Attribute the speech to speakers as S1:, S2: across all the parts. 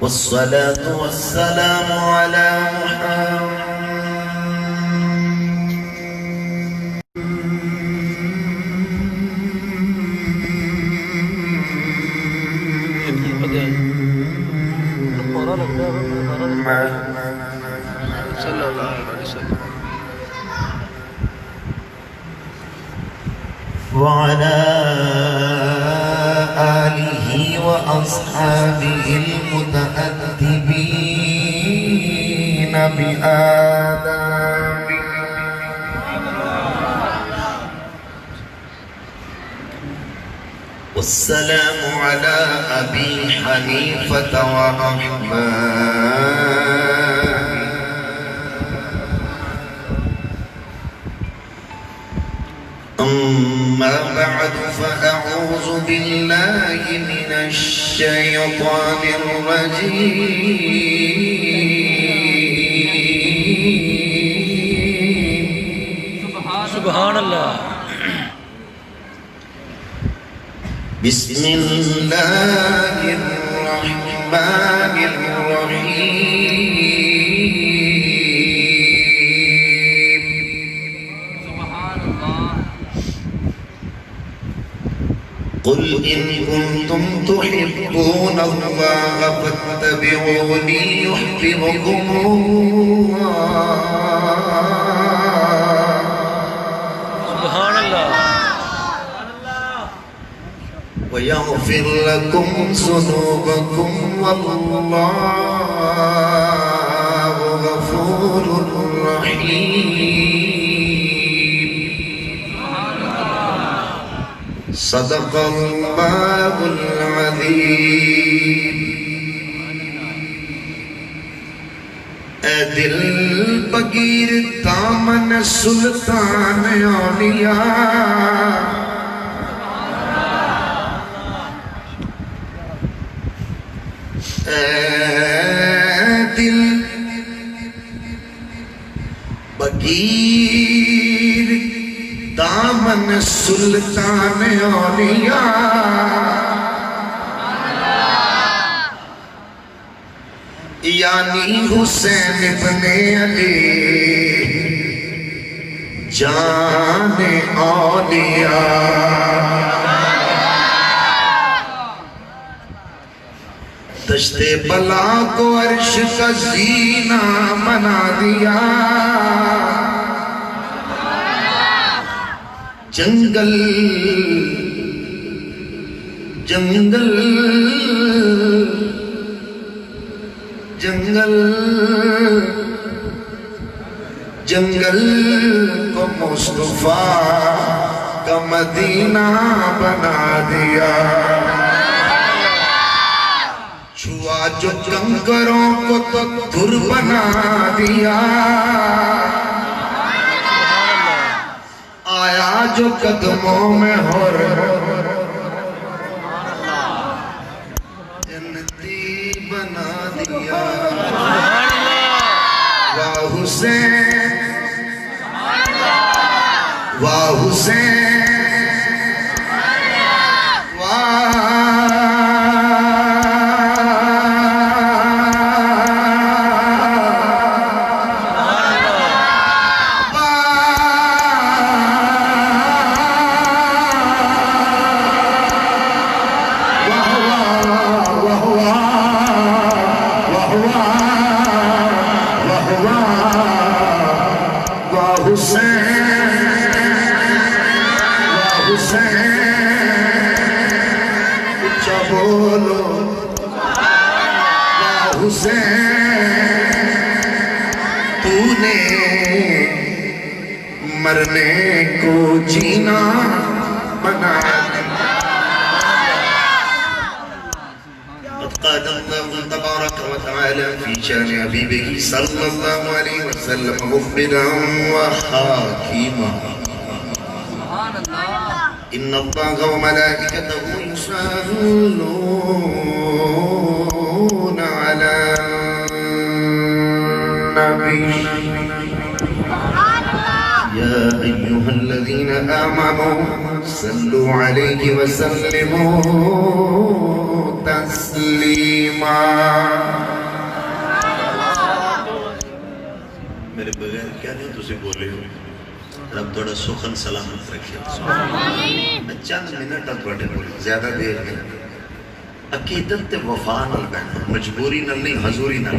S1: والصلاة والسلام على محمد صلى الله عليه وسلم وعلى آله وأصحابه المتأدبين بآدابه والسلام على أبي حنيفة وأحمد أما بعد فأعوذ بالله من الشيطان الرجيم
S2: سبحان الله
S1: بسم الله الرحمن الرحيم
S2: سبحان الله
S1: قل إن كنتم تحبون الله فاتبعوني يحببكم الله
S2: سبحان الله
S1: ويغفر لكم ذنوبكم والله غفور رحيم صدق الله العظيم اے دل بگیر دامن سلطان اولیاء دل بگیر دامن سلطان اولیاء یعنی حسین ابن علی جان اولیاء دشت بلا کو عرش کا زینہ بنا دیا جنگل جنگل جنگل جنگل کو مصطفیٰ کا مدینہ بنا دیا چھوا جو کنکروں کو تو دھر بنا دیا آیا جو قدموں میں ہور جنتی بنا دیا واہ حسین واہ حسین تو نے مرنے کو جینا بنا دیا قد قال الله تبارك وتعالى في شان حبيبه صلى الله عليه وسلم مخبرا وحاكما إن الله وملائكته يصلون على النبي يا أيها الذين آمنوا صلوا عليه وسلموا تسلیما. میرے بغیر کیا نہیں تسی بولے ہو. رب تھوڑا سخن سلامت رکھے. میں چند منٹ تھوڑے بولے, زیادہ دیر نہیں. عقیدت تے وفا نال بہنا, مجبوری نال نہیں, حضوری نال.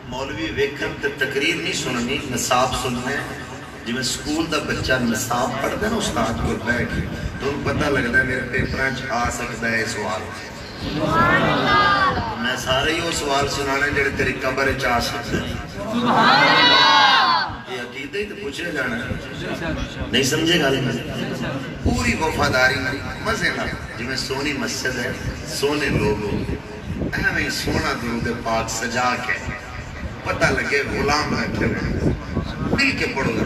S1: مولوی ویکھن تے تقریر نہیں سننی, نصاب سننا ہے. جی میں سکول دا بچہ نصاب پڑھتا ہے نا استاد کو بیٹھ, تو ان پتہ لگتا ہے میرے پیپرانچ آ سکتا ہے سوال. میں سارے ہی وہ سوال سنانے جڑے تیری قبر چاہ سکتے ہیں. یہ عقیدہ ہی تو پوچھے جانا ہے, نہیں سمجھے گا. پوری وفاداری نہ مزے نہ, جی میں سونی مسجد ہے, سونے لوگ ہو, ایویں سونا درود پاک سجا کے پتہ لگے غلام بیٹھے ہوئے. مل کے پڑھو گا.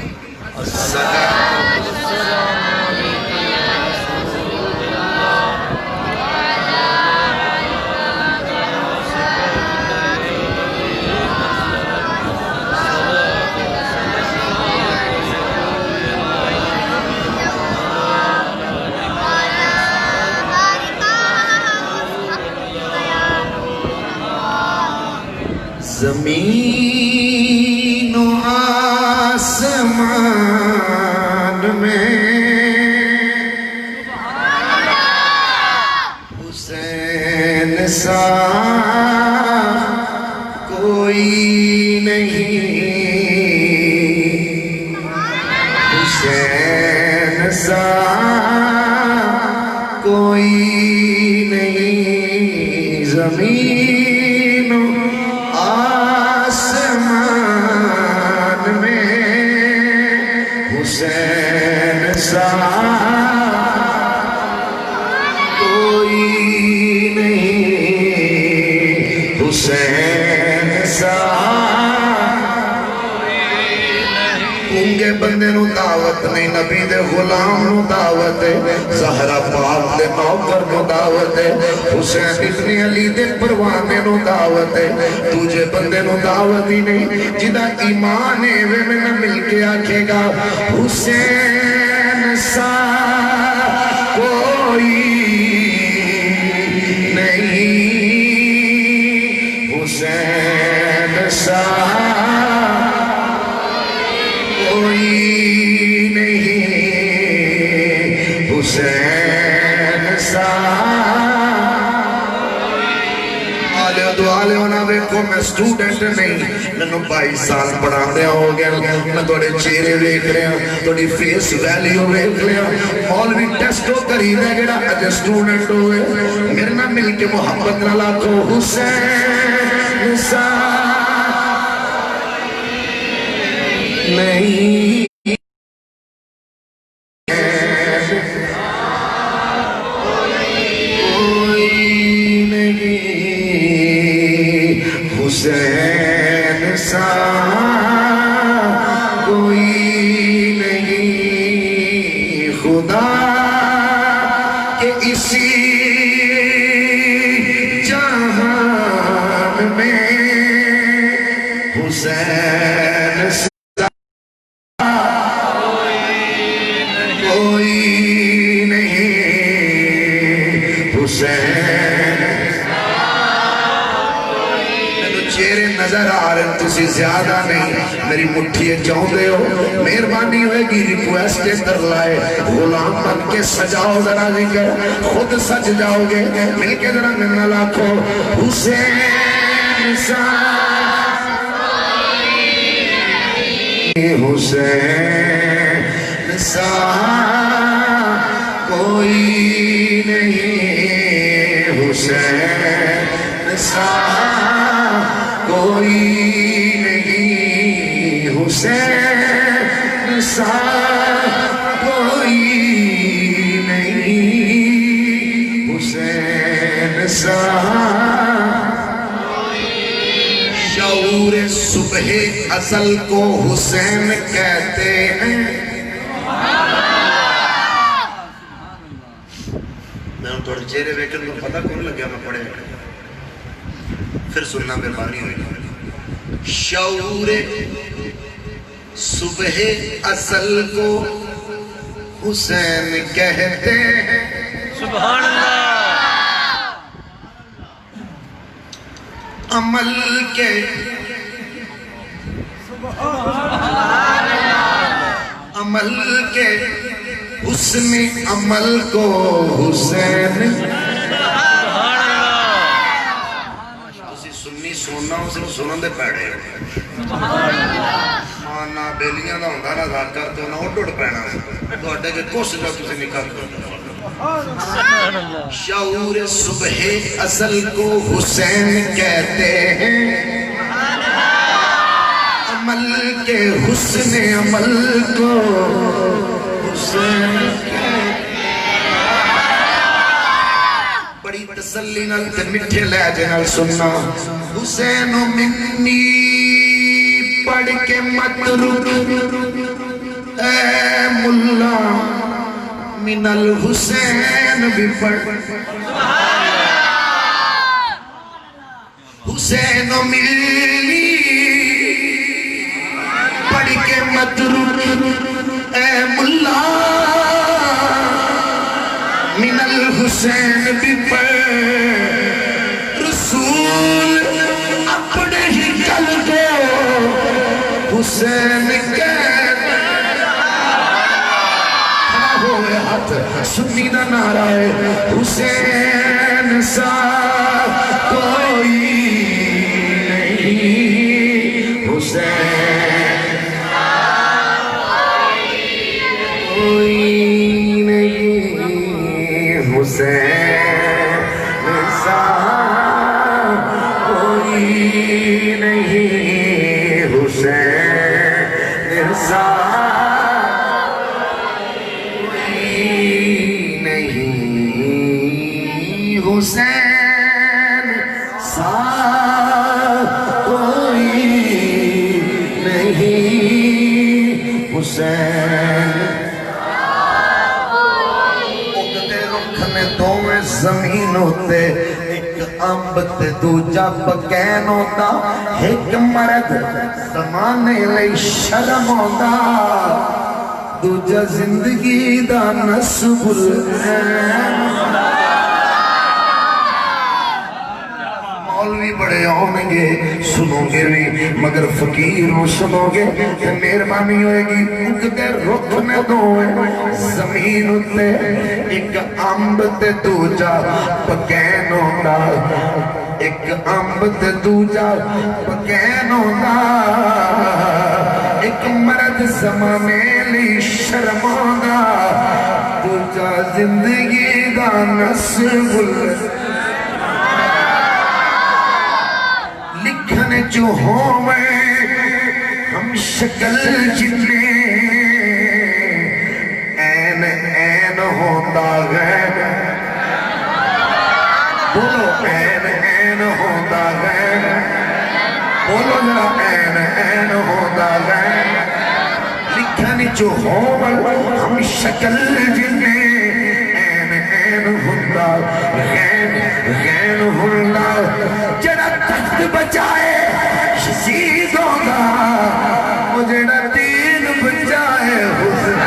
S1: زمین و آسمان میں حسین سا کوئی نہیں, حسین سا کوئی نہیں. زمین و آسمان میں حسین سا کوئی نہیں, حسین سا اونگے بندے نو دعوت نہیں, نبی دے غلام نو دعوت ہے, زہرا پاک دے نوکر نو دعوت ہے, حسین ابن علی دے پروانے نو دعوت ہے. تجھے بندے نو دعوت ہی نہیں, جدہ ایمان ہے وہ میں نہ مل کے آکھے گا حسین سا کوئی نہیں, حسین سا کوئی نہیں, حسین سا. میں سٹوڈنٹ نہیں, میں 22 سال پڑھا دیا ہو گیا, میں توڑے چہرے ویکھ رہا, توڑی فیس ویلیو ویکھ رہا. مولوی ٹیسٹو قریب ہے جڑا اجے سٹوڈنٹ ہوئے, میرے نہ مل کے محبت نہ لاکھو حسین سا نہیں, حسین سا کوئی نہیں. خدا کہ اسی جہان میں حسین سا کوئی نہیں, حسین چہرے نظر آ رہے تسی زیادہ نہیں, میری مٹھی چاہوں دے ہو, مہربانی ہوئے گی ریکویسٹ کے در لائے, غلام بن کے سجاؤ ذرا ذکر, خود سج جاؤ گے, مل کے ذرا ملنا لاکھو حسین سا حسین سا کوئی نہیں, حسین سا کوئی نہیں, حسین سا کوئی نہیں, حسین سا. شعور صبح ازل کو حسین کہتے ہیں. میں ان تھوڑے چہرے ویکن کو پتہ کون لگ گیا, میں پڑھے پھر سننا مہربانی ہوئی. شعور صبح ازل کو حسین کہتے ہیں.
S2: سبحان اللہ.
S1: عمل کے عمل کے حسن عمل کو حسین اسی سنی سننا اسے سنن دے پیڑے نہ بیلیاں دا ہوندا نہ ذاکر تو نہ اڈ پینا تواڈے کے کس جو تسی نکاح شعور صبح ازل کو حسین کہتے ہیں عمل کے حسن عمل کو حسین کہتے ہیں بڑی تسلی نال تے میٹھے لہجے نال سننا حسین منی پڑھ کے مت رو اے ملا من الحسین بھی پڑھ حسین ملی پڑھ کے مت رو اے ملا من الحسین بھی پڑھ رسول اپنے ہی قلب حسین کہتے کھڑا ہوئے ہاتھ سنی دا نعرہ ہے حسین سا کوئی نہیں حسین کوئی نہیں حسین سا کوئی نہیں حسین سا کوئی نہیں حسین سا کوئی نہیں حسین اگتے رکھ نے دوویں زمین ہوتے ایک امب تے دوجا بکین ہوتا ایک مرد زمانے لئی شرم ہوتا دوجا زندگی دا نصب العین مولوی بڑے ہوں گے سنو گے بھی مگر فقیروں سنو گے کہ مہربانی ہوئے گی اگتے رخ نے دوئے زمین اتے ایک امب تے دوجا بکین ہوتا ایک امب تے دوجا بکین ہوتا ایک مرد زمانے لی شرمانا دوجا زندگی دا نصب لکھنے جو ہوں میں ہم شکل جنے این این ہوتا غیر بولو این این ہوتا غیر بولو ذرا این این ہوتا غیر لکھنے جو ہوں ہم شکل جنے این این ہوتا غیر غیر ہوتا جڑا تخت بچائے شہید ہوگا وہ جڑا دین بچائے حسین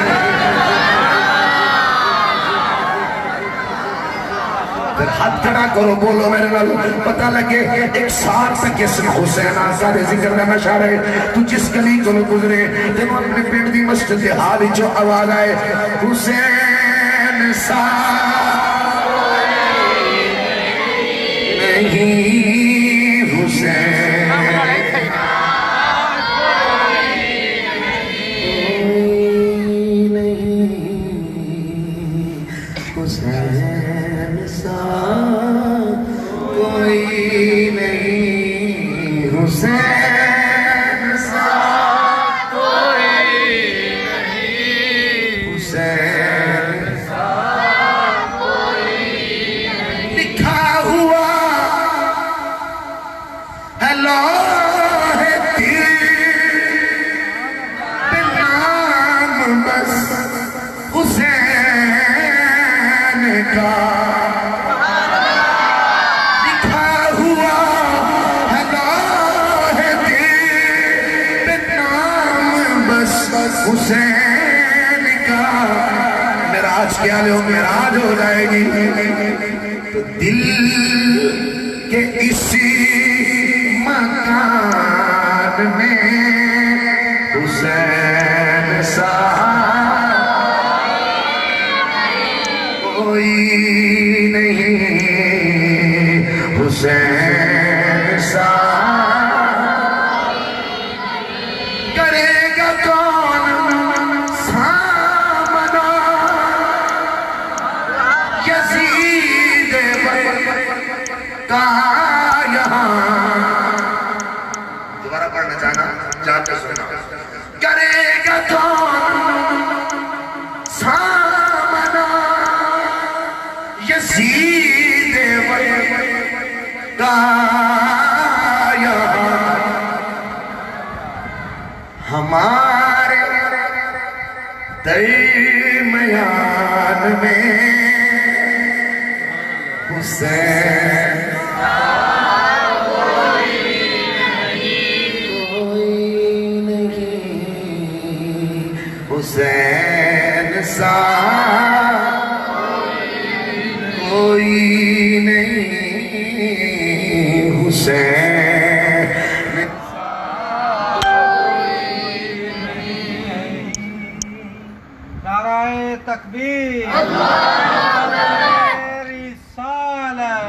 S1: ہاتھ کھڑا کرو بولو میرے نال پتہ لگے ایک سال تک اسم حسین آزادے ذکر میں نشا رہے تو جس گلی کو گزرے جب اپنے پیٹ دی مسجد حالی جو آواز آئے حسین سا نہیں حسین حسین سا کوئی نہیں حسین سا کوئی نہیں حسین سا کوئی نہیں لکھا ہوا ہے لوح دل پہ نام بس حسین کا لکھا ہوا ہے لوح دل پہ نام بس حسین کا معراج کیا لے ہو معراج ہو جائے گی تو دل کے اسی مکان میں حسین سا کوئی نہیں، حسین سا کرے گا کون سامنا یزید کا یہاں. دوبارہ پڑھنا چاہنا جان کے سننا. کرے گا کون سامنا یزید کا یہاں. ہمارے درمیان میں حسین کوئی نہیں، حسین سا کوئی نہیں، حسین
S3: نعرہ تکبیر، نعرہ رسالت،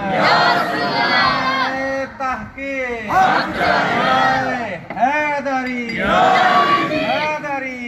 S3: نعرہ تحقیق، نعرہ حیدری، حیدری.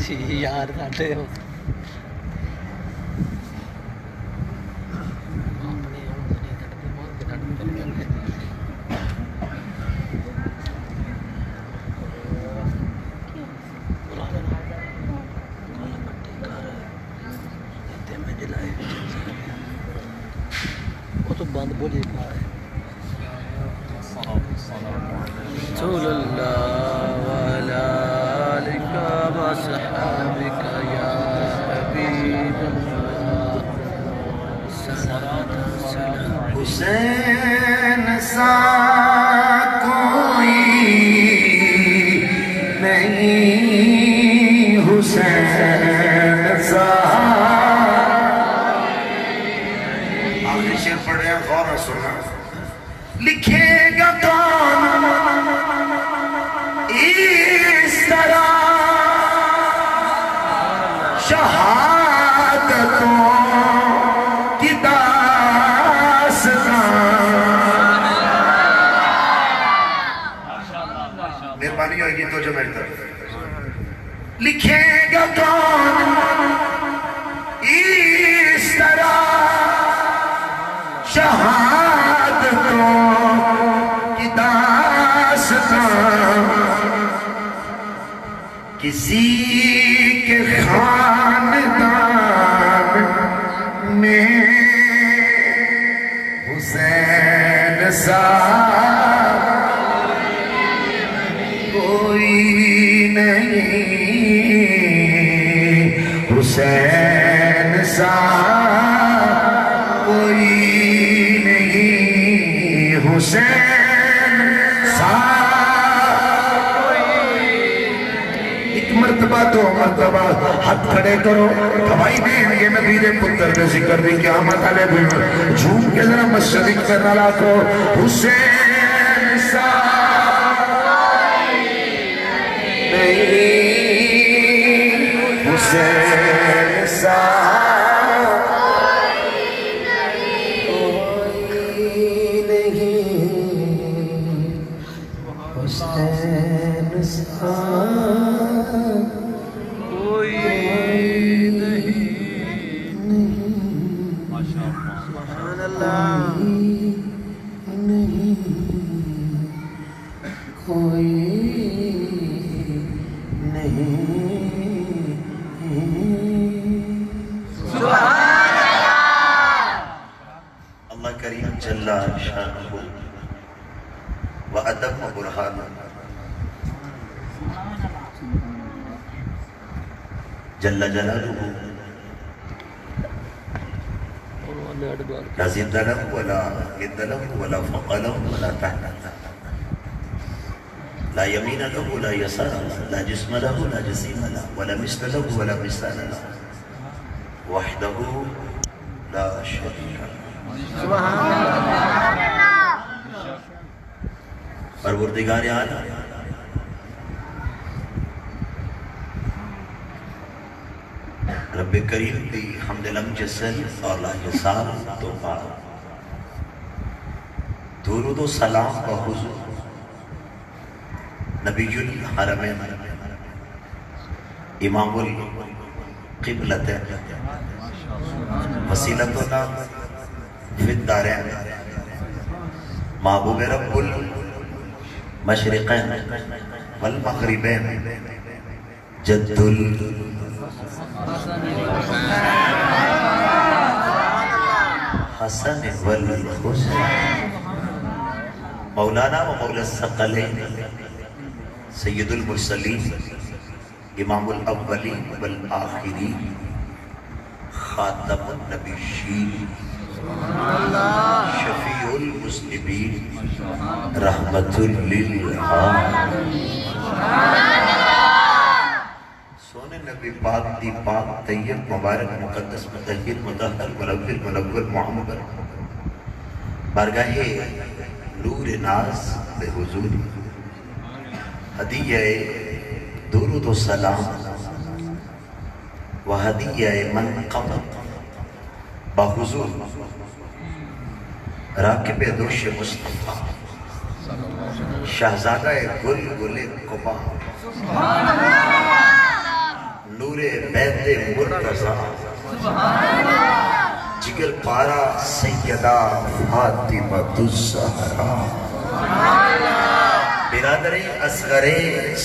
S2: جی یار ساڈے وہ تو بند بولی رسول اللہ وعلى آلك وصحابك يا حبيب الله صلاة والسلام.
S1: حسین سا کوئی نہیں، حسین سا. آخری شعر پڑھ رہے ہیں، غور سے سننا. لکھے گا کون اس طرح شہادتوں کی داستان. مہربانی ہوگی تو جو میری طرف. لکھے گا کون اس طرح شہادتوں کی داستان. کسی کے خاندان میں حسین سا کوئی نہیں، حسین سا کوئی نہیں، حسین سا. ایک مرتبہ دو مرتبہ ہاتھ کھڑے کرو. بھائی دین یہ نبی دے پتر دے ذکر دی قیامت علیہ بھی جھوم کے ذرا مسجد کرنا لاکھو. حسین سا نہیں، حسین سا کوئی نہیں، حسین سا. کوئی نہیں. اللہ کریم جل شانہ وأتم برهانہ جل جلالہ لا زند له ولا ند له ولا فوق له ولا تحت له لا يمين له ولا يسار له لا جسم له ولا جسيم له ولا مثل له ولا مثال له وحده لا شريك له. پروردگار عالم رب کریم کی حمد لم جسل اور لا جسال تو پار درود و سلام و حضور نبی الحرمین امام القبلتین وسیلتنا فی الدارین محبوب رب المشرقین والمغربین جد الحسن والحسن مولانا و مولا الثقلین سید المرسلین امام الاولین والآخرین خاتم النبیین شفیع المذنبین رحمت للعالمین. سونے نبی پاک دی پاک طیب مبارک مقدس مطہر مطہر منور منور معمر بارگاہ نور ناز بے حضور ہدیہ درود و سلام و ہدیہ منقب بحضور راکب دوش مصطفیٰ شہزادہ گل گل قبا نور بیت مرتضی جگر پارا سیدہ فاطمۃ الزہرا برادر اصغر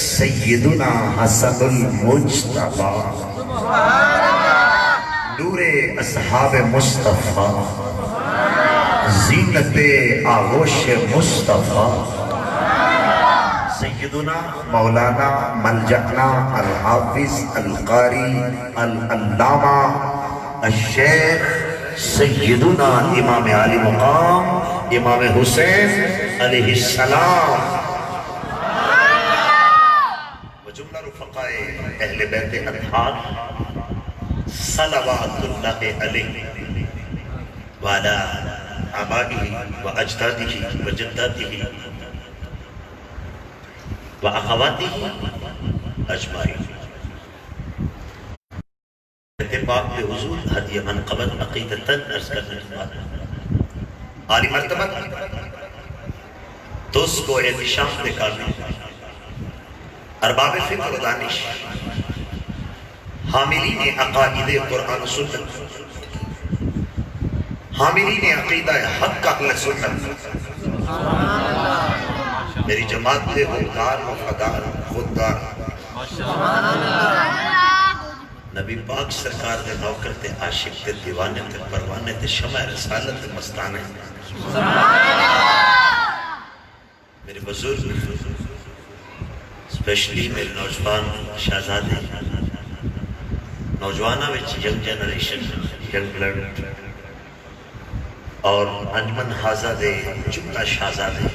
S1: سیدنا حسن المجتبی نور اصحاب مصطفیٰ زینت آغوش مصطفیٰ سیدنا مولانا ملجأنا الحافظ القاری العلامہ الشیخ سیدنا امام علی مقام امام حسین علیہ السلام وجملہ رفقاء اہل بیت اطہار صلوات اللہ علیہ وعلا آبائہ واجدادہ وجدادہ وأخواتہ اجمعین. اتباع بے حضور ہدیہ منقبت عقیدتاً عرض کرنے کے بعد عالی مرتبہ دوست کو احتشام دے قابل ارباب فکر و دانش حاملین عقائد قرآن و سنت حاملین عقیدہ حق اہل سنت میری جماعت تھے خوددار وفادار خوددار نبی پاک سرکار دے نوکر تے عاشق تے دیوانے تے پروانے تے شمع رسالت تے مستانے میرے بزرگ اسپیشلی میرے نوجوان شہزادے نوجوانہ وچ ینگ جنریشن ینگ بلڈ اور انجمن حازادے جملہ شہزادے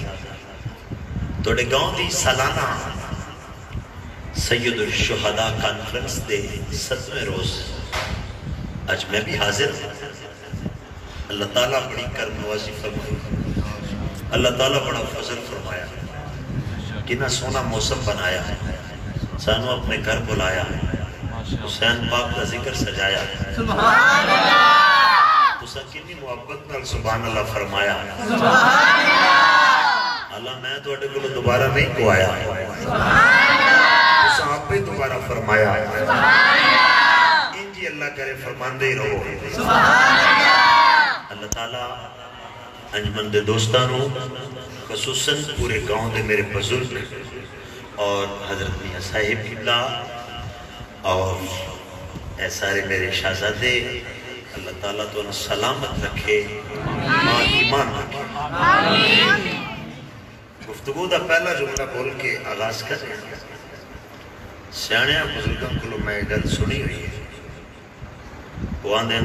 S1: توڑے گاؤں دی سالانہ سید الشہداء کانفرنس دے 7ویں روز آج میں بھی حاضر ہوں. اللہ تعالیٰ بڑی کرم نوازی فرمائی اللہ تعالیٰ بڑا فضل فرمایا کتنا سونا موسم بنایا سانو اپنے گھر بلایا حسین پاک کا ذکر سجایا تسا کتنی محبت نال سبحان اللہ فرمایا اللہ میں تو اٹھے کو دوبارہ نہیں کو آیا تسا آپ پہ دوبارہ فرمایا انجی اللہ کرے فرمان دے رہو اللہ تعالیٰ
S4: انجمن دے دوستانوں خصوصاً پورے گاؤں دے میرے بزرگ اور حضرت میاں صاحب قبلہ اور اے سارے میرے شہزادے، اللہ تعالیٰ تو انہیں سلامت رکھے، ایمان رکھے۔ گفتگو دا پہلا جملہ بول کے آغاز کر رہے ہیں۔ سیاںیاں بزرگوں کو میں گل سنی ہوئی ہے، وہ آندھیں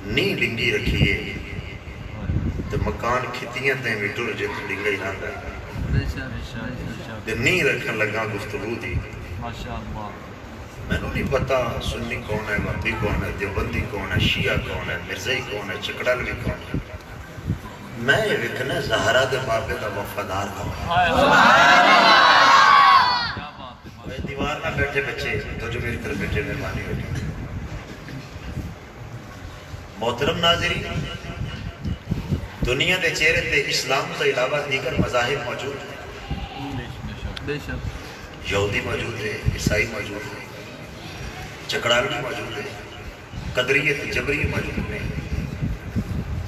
S4: نہیں ڈنگی رکھیے تو مکان کھتیاں تے بھی ٹر جے تو ڈنگا ہی نہ دے نہیں رکھن لگا گفتگو دی۔ میں نے نہیں پتا سنی کون ہے، وہابی کون ہے، دیوبندی کون ہے، شیعہ کون ہے، مرزائی کون ہے، چکڑالوی کون ہے۔ میں یہ وکھنا زہرا دے بابے دا وفادار کون ہے۔ دیوار نہ بیٹھے بچے تو جو میری طرف بیٹھے مہربانی ہوگی۔ محترم ناظرین، دنیا دے چہرے تے اسلام سے علاوہ دیگر مذاہب موجود ہیں۔ یہودی موجود ہے، عیسائی موجود ہے، چکڑالوی موجود ہے، قدریت جبری موجود ہے۔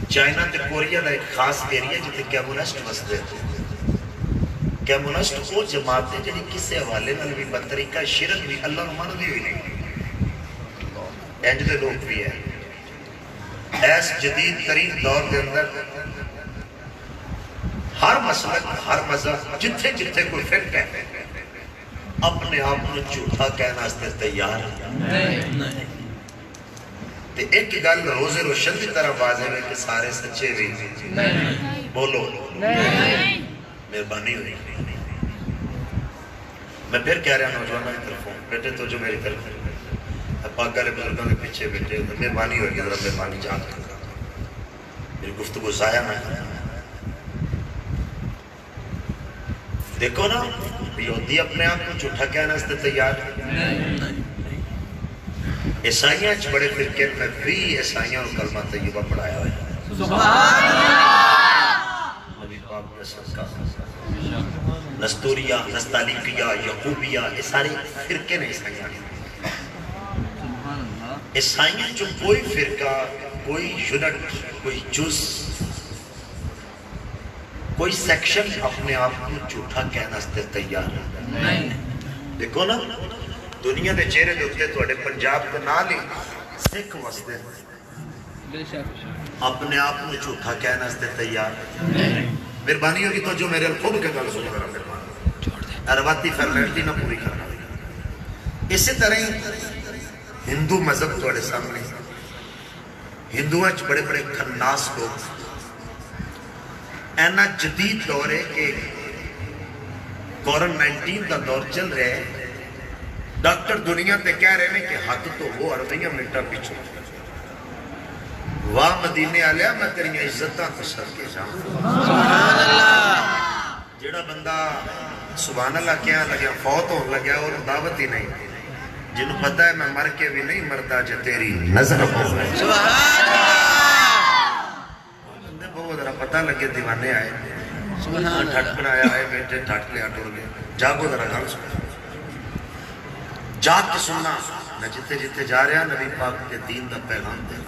S4: چائنا تے کوریا دا ایک خاص ایریا جتے کیمونسٹ وستے ہیں۔ کیمونسٹ وہ جماعت ہے جنہی کسے حوالے نال بھی بطریقہ شرک بھی اللہ نمان دی ہوئی نہیں۔ اینج دے لوگ بھی ہیں۔ ایس جدید ترین دور کے اندر ہر مسلک، ہر مذہب، جتھے جتھے کوئی فرق ہے اپنے آپ کو جھوٹا کہنا اس تیار نہیں۔ تے ایک گل روز روشن کی طرح واضح ہے کہ سارے سچے بھی بولو مہربانی ہوئی۔ میں پھر کہہ رہا نوجوانوں کی طرف ہوں، بیٹے تو جو میری طرف پاک گالے بزرگوں کے پیچھے بیٹھے مہربانی ہوگی، ذرا مہربانی جان کر میری گفتگو ضائع نہ ہے۔ دیکھو نا، یہودی اپنے آپ کو جھوٹا کہنا اس تیار نہیں۔ عیسائیاں بڑے فرقے میں بھی عیسائیاں اور کلمہ طیبہ پڑھایا ہوئے ہیں۔ سبحان اللہ! نبی پاک نے صدقہ نستوریہ، نستالیقیہ، یعقوبیہ، یہ سارے فرقے نے عیسائیاں نے۔ عیسائیاں جو کوئی فرقہ، کوئی یونٹ، کوئی جز، کوئی سیکشن اپنے آپ کو جھوٹا کہنا اس تیار نہیں۔ دیکھو نا، دنیا دے چہرے دے اتے توڑے پنجاب کو نہ لی سکھ وستے اپنے آپ کو جھوٹا کہنا اس تیار نہیں۔ مہربانی ہوگی تو جو میرے خوب کے گل سن کر مہربانی ارواتی فرمیلٹی نہ پوری کرنا۔ اسی طرح ہندو مذہب توڑے سامنے، ہندووں بڑے بڑے کھناس لوگ، اینا جدید دور ہے کہ کورونا-19 کا دور چل رہے ہیں۔ ڈاکٹر دنیا تے کہہ رہے ہیں کہ حد تو وہ 40 منٹا پیچھو۔ واہ مدینے آلیا میں تیریاں عزتاں تو سر کے جاؤں۔ سبحان اللہ! جیڑا بندہ سبحان اللہ کیا لگیا فوت ہو لگیا اور دعوت ہی نہیں، جنہوں پتہ ہے میں مر کے بھی نہیں مرتا جو تیری نظر ہو گئے۔ سبحان اللہ! بندے بہت ذرا پتہ لگے دیوانے آئے، ٹھٹ پر آیا آئے بیٹے ٹھٹ لیا ٹور گئے۔ جاگو ذرا گل سن، جاگ کے سننا، میں جتے جتے جا رہا نبی پاک کے دین دا پیغام دے۔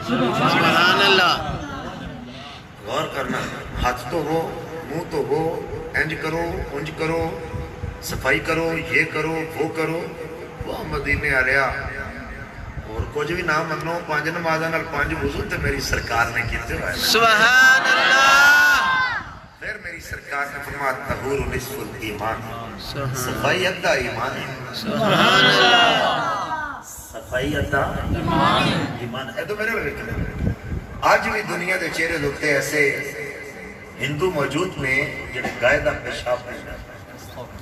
S4: سبحان اللہ! غور کرنا، ہاتھ تو ہو، منہ تو ہو، انج کرو، انج کرو، صفائی کرو، یہ کرو، وہ کرو، وہ مدینے آ رہا اور کچھ بھی نہ منو، 5 نمازاں نال 5 وضو تے میری سرکار نے کیتے ہوئے۔ سبحان اللہ! پھر میری سرکار نے فرمایا طہور نصف الایمان، صفائی ادھا ایمان ہے۔ سبحان اللہ! صفائی ادھا ایمان ہے۔ تو میرے لئے کہنا آج بھی دنیا دے چہرے لگتے ایسے ہندو موجود میں جنہیں گائدہ پیشاب نہیں جاتا،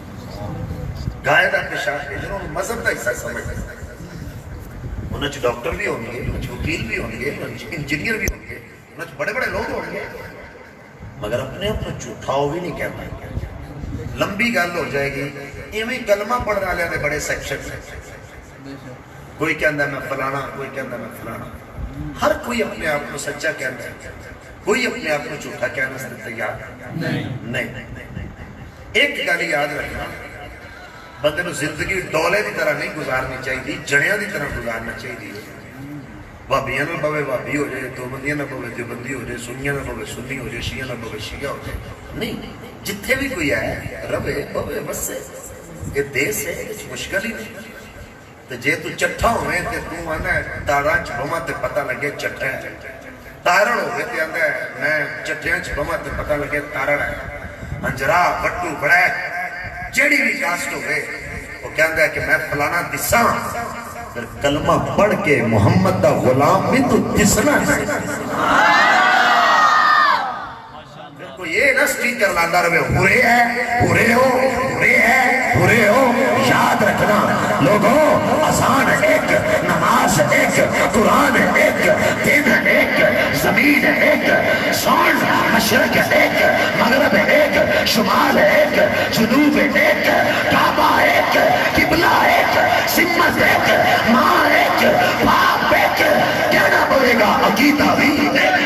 S4: گائدہ پیشاب نہیں جنہوں نے مذہب دا حصہ سمجھ ہے۔ انہوں نے ڈاکٹر بھی ہوں گے، انہوں نے وکیل بھی ہوں گے، انجینئر بھی ہوں گے، انہوں نے بڑے بڑے لوگ ہوں گے، مگر اپنے اپنے جھوٹاؤ بھی نہیں کہہ پائیں گے۔ لمبی گل ہو جائے گی، ایویں کلمہ پڑھ رہے ہیں بڑے سیکشن ہیں، کوئی کہندا ہے میں فلانا، کوئی کہندا ہے میں فلانا۔ ہر کوئی اپنے آپ کو سچا کہنا ہے، کوئی اپنے آپ کو جھوٹا کہنا سے تیار نہیں۔ ایک گل یاد رکھنا، بندے نو زندگی ڈولے دی طرح نہیں گزارنی چاہیے، جڑیاں دی طرح گزارنا چاہیے۔ بھابیاں نہ پوے بھابی ہو جائے، دیوبندیاں نہ پوے دیوبندی ہو جائے، سنیاں نہ پوے سنی ہو جائے، شیعہ نہ پوے شیعہ ہو جائے. نہیں، جتھے بھی کوئی ہے رہے پوے بسے. یہ دیس ہے، یہ مشکل ہی نہیں. تو جے تو چٹھا ہوئے تے تو آنا تاراں چ بواں تے پتہ لگے چٹھا ہے. تارڑ ہوئے تے آندا ہے میں چٹھیاں چ بواں تے پتہ لگے تارڑ ہے. انجرا بٹو بڑے جیڑی بھی کاسٹ ہوئے وہ کہندا ہے کہ میں فلانا دساں، پھر کلمہ پڑھ کے محمد دا غلام بھی تو دسنا ہے. کوئی یہ نہ سٹیکر لاندہ رہے ہورے ہے، ہورے ہو، ہورے ہے، ہورے ہو. یاد رکھنا لوگوں، اذان ایک، نماز ایک، قرآن ایک، دن ایک، زمین ایک، سون مشرق ایک، مغرب ایک، شمال ایک، جنوب ایک، کعبہ ایک، قبلہ ایک، سمت ایک، ماں ایک، باپ ایک. کہنا پڑے گا عقیدہ بھی ایک.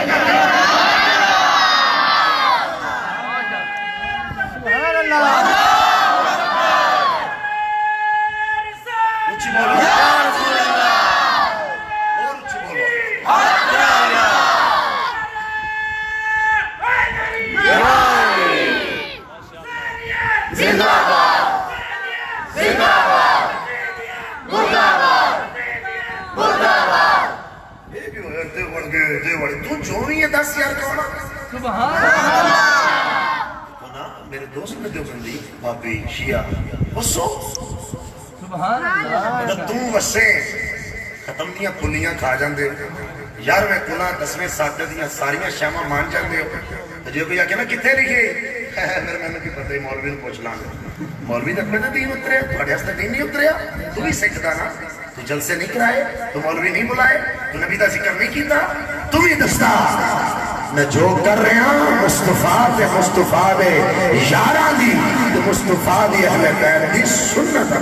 S4: میرے دوست نے دیوبندی بھابی شیعہ وسو
S3: سبحان اللہ.
S4: تم وسے ختم دیاں پلیاں کھا جاندے، 11ویں کلاں 10ویں ساتھ دیاں ساریاں شاماں مان جاندے ہو. جو کوئی آکے نا کتنے لکھے میرے میں نے کی پتہ ہی مولوی نے پوچھ لانگے. مولوی نے اپنے دین اتریا، تھوڑے ہستے دین نہیں اتریا. تو بھی سکھدا نا، تو جلسے نہیں کرائے، تو مولوی نہیں بلائے، تو نبی دا ذکر نہیں کیتا. تو بھی دستا میں جو کر رہے ہیں مصطفیٰ تے مصطفیٰ دے یاراں دی تے مصطفیٰ دی اہل بیت دی سنت.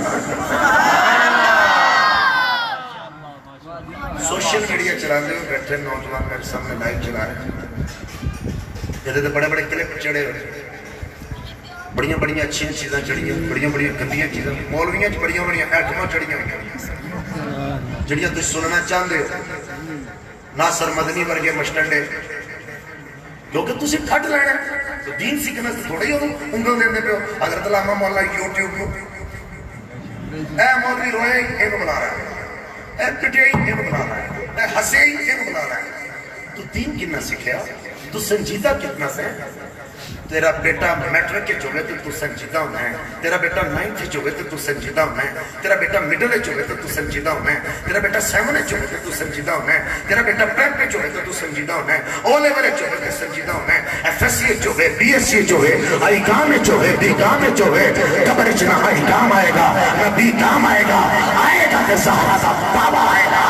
S4: سوشل میڈیا چلاتے ہوئے بیٹھے نوجوان میرے سامنے لائیو چلا رہے ہیں. یہ بڑے بڑے کلپ چڑھے ہوئے، بڑیاں بڑیاں اچھیاں چیزاں چڑھیاں، بڑیاں بڑیاں گندیاں چیزاں، مولویاں بڑیاں بڑیاں ایٹماں چڑھیاں جڑیاں تُس سننا چاہتے ہو. ناصر مدنی ورگے مشٹنڈے کیونکہ تُسی کھٹ لینا تو دین سیکھنا سے تھوڑا ہی ہو انگل دینے پہ ہو. حضرت علامہ مولا یوٹیوب اے مولوی روئے ایک بلا رہا ہے، اے پٹے ایک بلا رہا ہے، اے ہسے ایک بلا رہا ہے. تو دین کتنا سکھیا، تو سنجیدہ کتنا سے. تیرا بیٹا میٹرک کے چوگے تو سنجیدہ ہونا ہے، تیرا بیٹا 9th چوگے تو سنجیدہ ہونا ہے، تیرا بیٹا مڈل چوگے تو سنجیدہ ہونا ہے، تیرا بیٹا 7 چوگے تو سنجیدہ ہونا ہے، تیرا بیٹا پریپ چوگے تو سنجیدہ ہونا ہے، او لیول چوگے تو سنجیدہ ہونا ہے، ایف ایس سی چوگے، بی ایس سی چوگے، آئی کام چوگے، بی کام چوگے. قبر چنا آئی کام آئے گا نہ بی کام آئے گا، آئے گا کہ زہرا کا بابا آئے گا.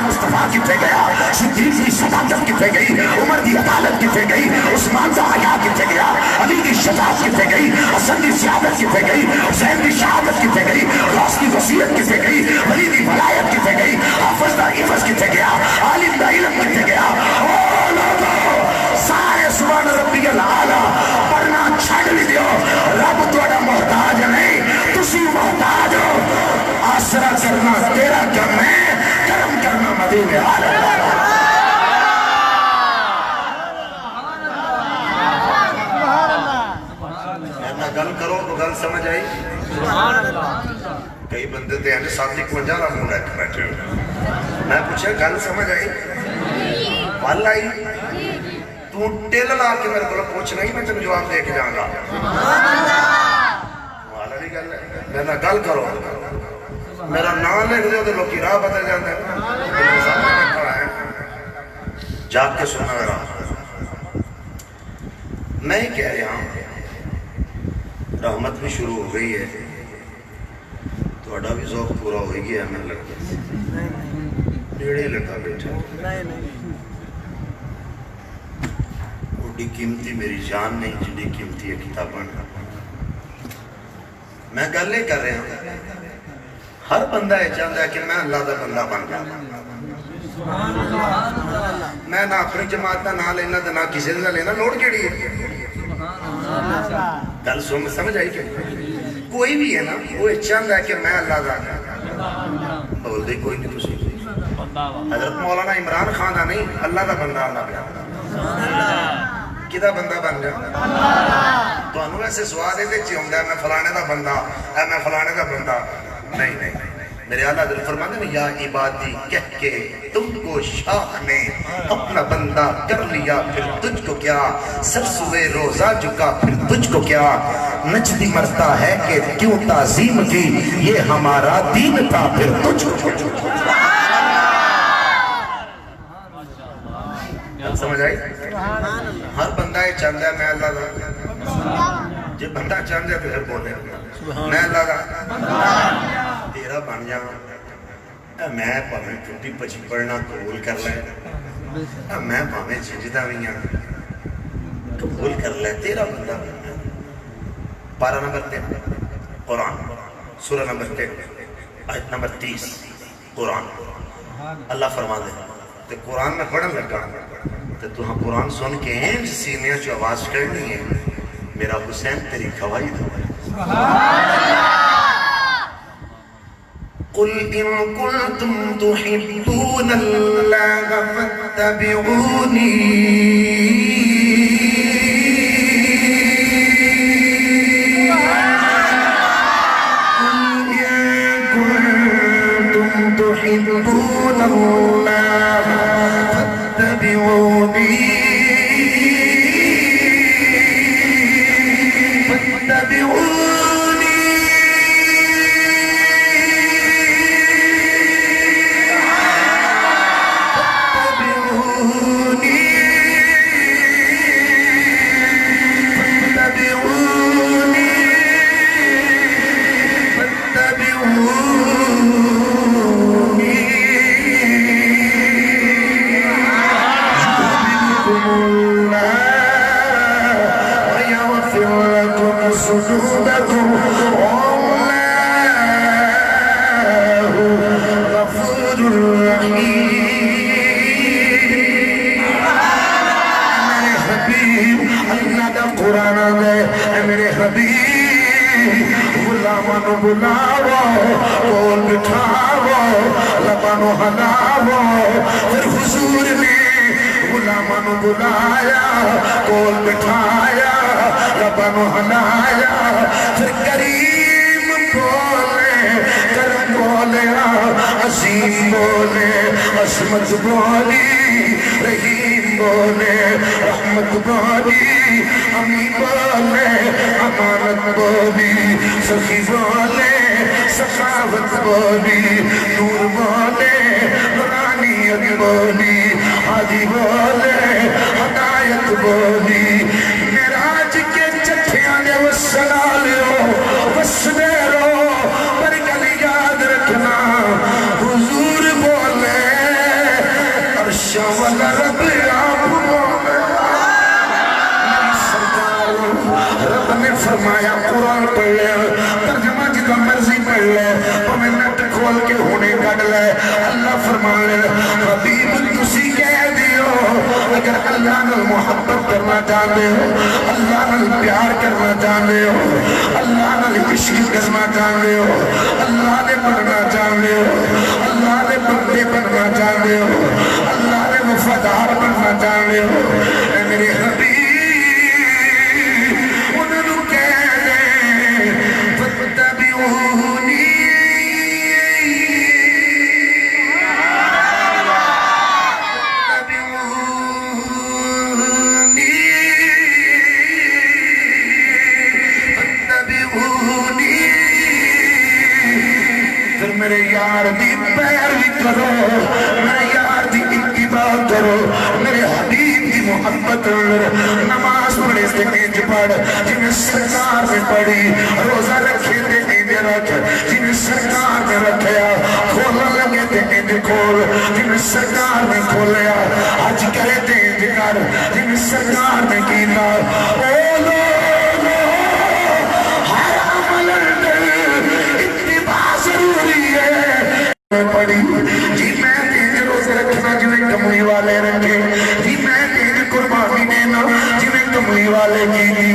S4: مصطفیٰ کتے گیا، صدیق کی صداقت کتے گئی، عمر کی عدالت کتے گئی، عثمان کا حیا کتے گیا، علی کی شجاعت کتے گئی، حسن کی سیادت کتے گئی، حسین کی شہادت کتے گئی، غوث کی وصیت کتے گئی، ولی کی ولایت کتے گئی، حافظ کا حفظ کتے گیا، عالم کا علم کتے گیا. او لوگو سارے سبحان ربی العالی پڑھنا چھڑ لی دیو. رب تھوڑا محتاج نہیں، تسی محتاج ہو. آسرا کرنا تیرا کم ہے، کرم کرنا مدینے والا. گل کرو تو گل سمجھ آئی. کئی بندے تے ہیں ساتھی کو جانا منہ لے کے بیٹھے ہوئے. میں پوچھا گل سمجھ آئی، پل آئی. تو ٹیل لا کے میرے کو پوچھنا ہی میں تمہیں جواب دے کے جاؤں گا. والا بھی گل ہے، میرا گل کرو. میرا نام لکھ دو تو لوکی راہ بدل جاتا ہے. جاگ کے سننا میرا. میں ہی کہہ رہا ہوں رحمت بھی شروع ہو گئی ہے، تھوڑا بھی ذوق پورا ہو گیا ہے. میں لگتا ڈیڑھے لگا بیٹھا بڑی قیمتی میری جان نہیں جڑی قیمتی ہے کتاباں. میں گل یہ کر رہا ہوں ہر بندہ یہ چاہتا ہے کہ میں اللہ دا بندہ بن جاؤں. میں نہ اپنی جماعت کا نام لینا نہ کسی کا لینا، لوڑ کیڑی ہے. گل سمجھ آئی کہ کوئی بھی ہے نا وہ چاہتا ہے کہ میں اللہ دا بول دے کوئی نہیں. حضرت مولانا عمران خان دا نہیں اللہ دا بندہ اللہ پیا کدا بندہ بن گیا تو انہوں ایسے سواد ہے چاہتا ہے میں فلانے دا بندہ میں فلانے دا بندہ نہیں نہیں میرے اعلیٰ دل فرماتے ہیں یا عبادی کہہ کے تم کو شاہ نے اپنا بندہ کر لیا پھر تجھ کو کیا سر سوے روزہ جھکا پھر تجھ کو کیا نجدی مرتا ہے کہ کیوں تعظیم کی یہ ہمارا دین تھا پھر تجھ کو سمجھ آئی ہر بندہ یہ چاہتا ہے میں اللہ دا جب بندہ چاہتا ہے تو پھر بولے میں اللہ دا تیرا بن جاؤں میں پاویں ٹوٹی پچی پڑھنا قبول کر لے میں پاویں جھجدا بھی ہاں قبول کر لے تیرا بندہ بن جاؤں پارہ نمبر 3 قرآن سورہ نمبر 3 آیت نمبر 30 قرآن اللہ فرما دے تو قرآن میں پڑھن لگا تو تو ہاں قرآن سن کے ہیں سینے جو آواز کرنی ہے میرا حسین تیری کھوائی دو قل ان کنتم تحبون اللہ فاتبعونی تحبون اللہ فاتبعونی فاتبعونی بلاو کول بٹھاو لبانو ہلاو پھر حضور نے غلامانو بلایا کول بٹھایا لبانو ہلایا پھر کریم بولے کرم بولیا عظیم بولے عظمت بولی رحیم بولے رحمت بولی امی بولے امانت بولی سخی بولے سخاوت بولی نور بولے نورانیت بولی حاجی بولے ہدایت بولی معراج کے چٹھیاں نے وسنا لیو وسنے رو پر گل یاد رکھنا حضور بولے عرش والا رب آپ بولے رب نے فرمایا قرآن پڑھ لے ترجمہ جدہ مرضی پڑھ لے ہمیں نیٹ کھول کے ہونے کٹ لے اللہ فرمانے حبیب تسی کہہ دیو اگر اللہ نال محبت کرنا چاہتے ہو اللہ نال پیار کرنا چاہتے ہو اللہ نال عشق کرنا چاہتے ہو اللہ نے پڑھنا چاہتے ہو اللہ نے بندے بننا چاہتے ہو اللہ نے وفادار بننا چاہتے ہو اے میرے حبیب میرے یار دی پیروی کرو میرے یار دی اتباع کرو میرے حبیب دی محبت نماز پڑھے سے انج پڑھ جنہیں سرکار نے پڑھی روزہ رکھے تے انج رکھ جنہیں سرکار نے رکھیا کھولا لگے تے انج کھول جنہیں سرکار نے کھولیا حج کرے تے انج کر جنہیں سرکار نے کینا اولو پڑی جی میں تیج روز رکھنا جویں کملی والے رکھے جی میں تیج قربانی دینا جویں کملی والے کی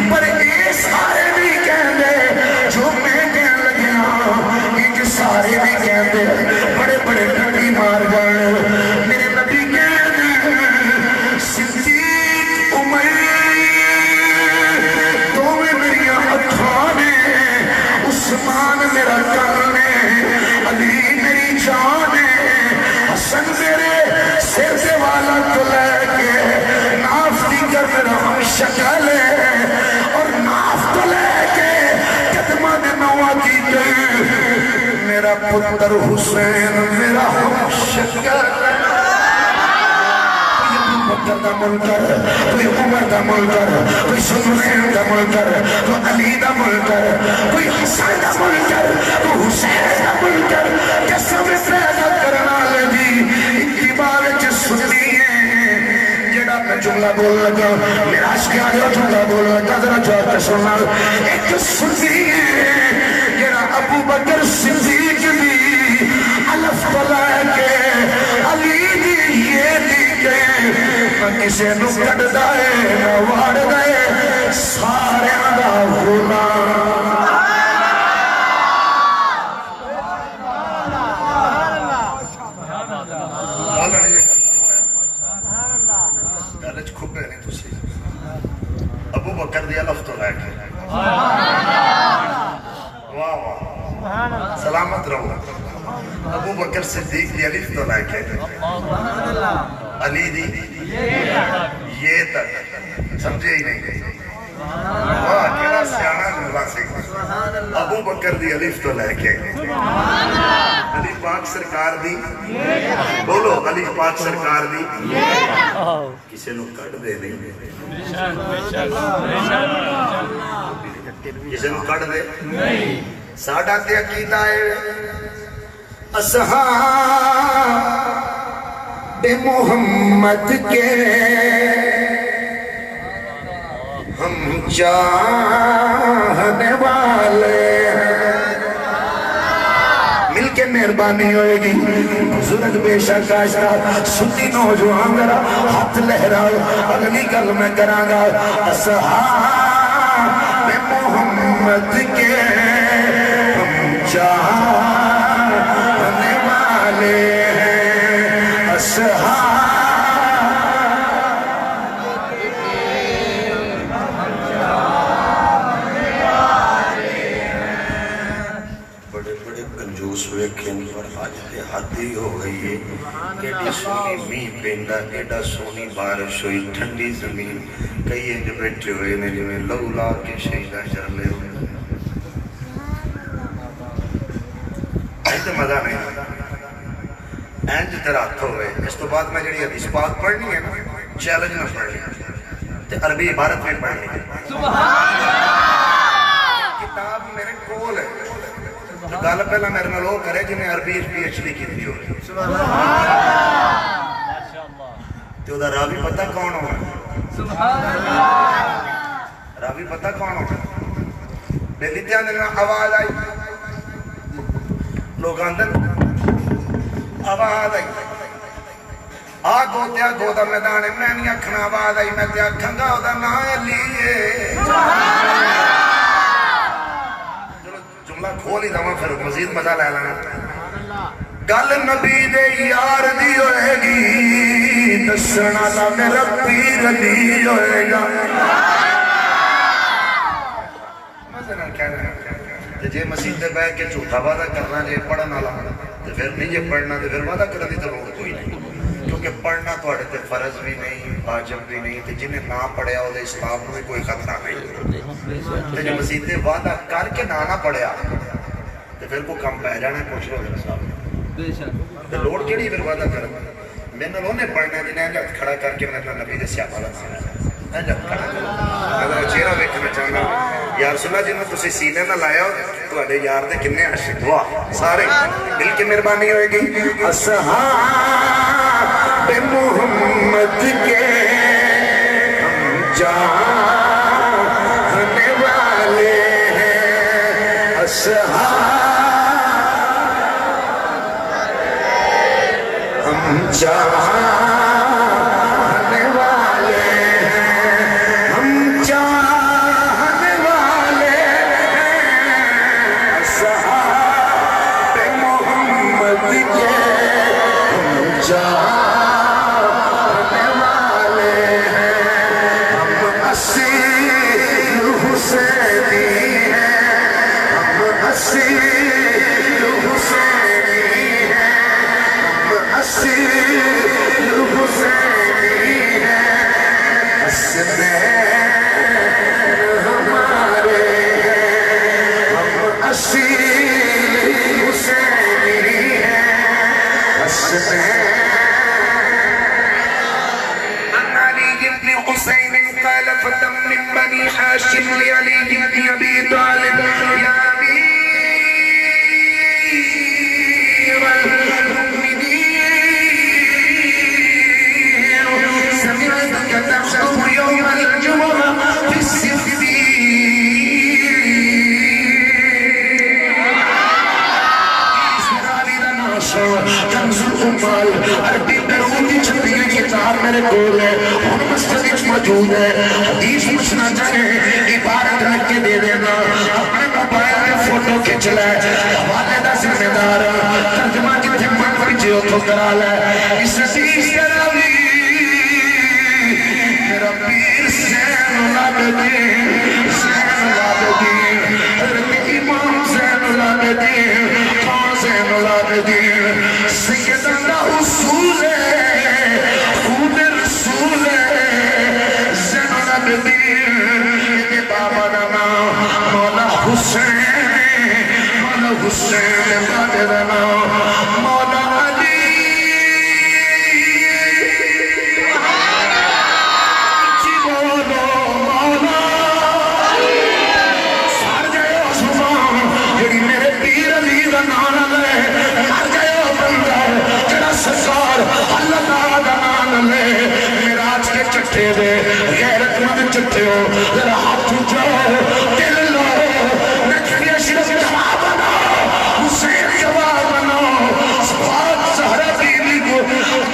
S4: پر یہ سارے بھی کہندے جو میں کہن لگیا یہ سارے بھی کہندے بڑے بڑے ٹھنڈی مار جانے
S1: شکل اور ناف تو لے کے قدمہ نے نوا کی گئی میرا پتر حسین میرا ہم شکل بکر دا منکر کوئی عمر دا منکر کوئی سنین دا منکر کوئی علی دا منکر کوئی حسین دا منکر کوئی حسین دا منکر جسم پیدا کرنا لگی اتباع چ سنی ہے جڑا میں جملہ بول لگا میرا عشق آ جو جملہ بول لگا ذرا جواب کے سننا ایک سنی ہے جڑا ابو بکر صدیق دی الف بلا کے علی دی یہ دی کے کسے نو کٹ دائے نہ وار دائے سارے دا غلام گلچ کھپے نہیں تسی ابو بکر دی الف تو لے کے واہ واہ سلامت رہو ابو بکر صدیق دی الف تو لے کے علی دی یہ تک سمجھے ہی نہیں واہ کیڑا سیانا جملہ سکھا ابو بکر دی الف تو لے کے علی پاک سرکار دی بولو علی پاک سرکار دی کسے نو کٹ دے نہیں کسے نو کٹ دے ساڑھا تے عقیدہ ہے اصحاب محمد کے ہم چاہنے والے مل کے مہربانی ہوئے گی بزرگ بے شک آشتا سنی نوجوان ذرا ہاتھ لہراؤ اگلی گل میں کراں گا اصحاب محمد کے ہم چاہنے والے بڑے بڑے کنجوس ہوئے کھین پر آج دیہاتی ہو گئی ہے ایڈی سونی می پینڈا ایڈا سونی بارش ہوئی ٹھنڈی زمین کئی انج بیٹھے ہوئے نے جو میں لولا کے شہیدہ چرلے ہوئے ایسے مزہ نہیں اینج درات ہوئے اس تو بعد میں جڑی حدیث پاک پڑھنی ہے نا چیلنج نہ پڑھنی تے عربی عبارت میں پڑھنی ہے کتاب میرے کول ہے گل پہلا میرے میں لوگ کرے جنہیں عربی پی ایچ ڈی کی تھی ہو تو دا راوی پتہ کون ہونا راوی پتہ کون ہونا بیلی تیان دن آواز آئی لوگ آندن آواز آئی آگو تیا گو دا میدان میں نہیں اکھنا آواز آئی میں تیا کھنگا ہو دا نا لیے جملہ کھول ہی داما پھر مزید مزہ لے لانا گل نبی دے یار دی ہوئے گی دسنا دا میرا پیر دی ہوئے گا مزہ نہ کہنا جے مسیح دے بیٹھ کے جھوٹا وعدہ کرنا جے پڑھنا لانا تو پھر نہیں جے پڑھنا تو پھر وعدہ کرنا دی تو لوگ کوئی نہیں کیونکہ پڑھنا تو اڑے تے فرض بھی نہیں واجب بھی نہیں تے جنہیں نہ پڑھیا ہو دے اسلام میں کوئی خطرہ نہیں تے جو مسیح دے وعدہ کر کے نہ پڑھیا تے پھر کو کم پہ جانا ہے پوچھ لو تے لوڑ کیڑی پھر وعدہ کرنا میں نے انہوں نے پڑھنا ہے جنہیں جب کھڑا کر کے میں نبی دے سیاپا لگا میں جب کھڑا اگر چہرہ دیکھنا چاہنا یا رسول اللہ جنہوں تسی سینے نہ لایا ہو تو اڈے یار دے کنے عاشق ہوا سارے دل کی مہربانی ہوئے گی اصحاب محمد کے ہم جانے والے ہیں اصحاب ہم جانے والے ہیں ہم جانے والے ہیں اصحاب محمد کے ہم جانے والے ہیں ہم اصیل حسینی ہیں ہم اصیل حسینی ہیں ہم اصیل طالب یا عربی بیروت کی چھپی ہوئی کتاب میرے کول ہے اور مسجد وچ موجود ہے حدیث پوچھنا چاہے عبارت لکھ کے دے دینا اپنے موبائل میں فوٹو کھینچ لے حوالے دا ذمہ دار ترجمہ جتھے من پچھے اتھوں کرا لے اس حدیث کے راوی میرا پیر زین العابدین حضرت امام زین العابدین خان زین العابدین سیدنا حصول خود رسول زین العابدین یہ بابا نام مولا حسین بادر نام مولا علی جی بولو مولا سار جائے عثمان جڑی میرے پیر علی دا نام لے مر جائے بندہ جڑا سرکار اللہ دا نام لے میراج کے چٹھے دے غیرت مند چٹھے ہو ذرا ہاتھ جاؤ دل لو نکریہ شرف جواب بنا حسین جواب بنا صفات زہرہ بیوی کو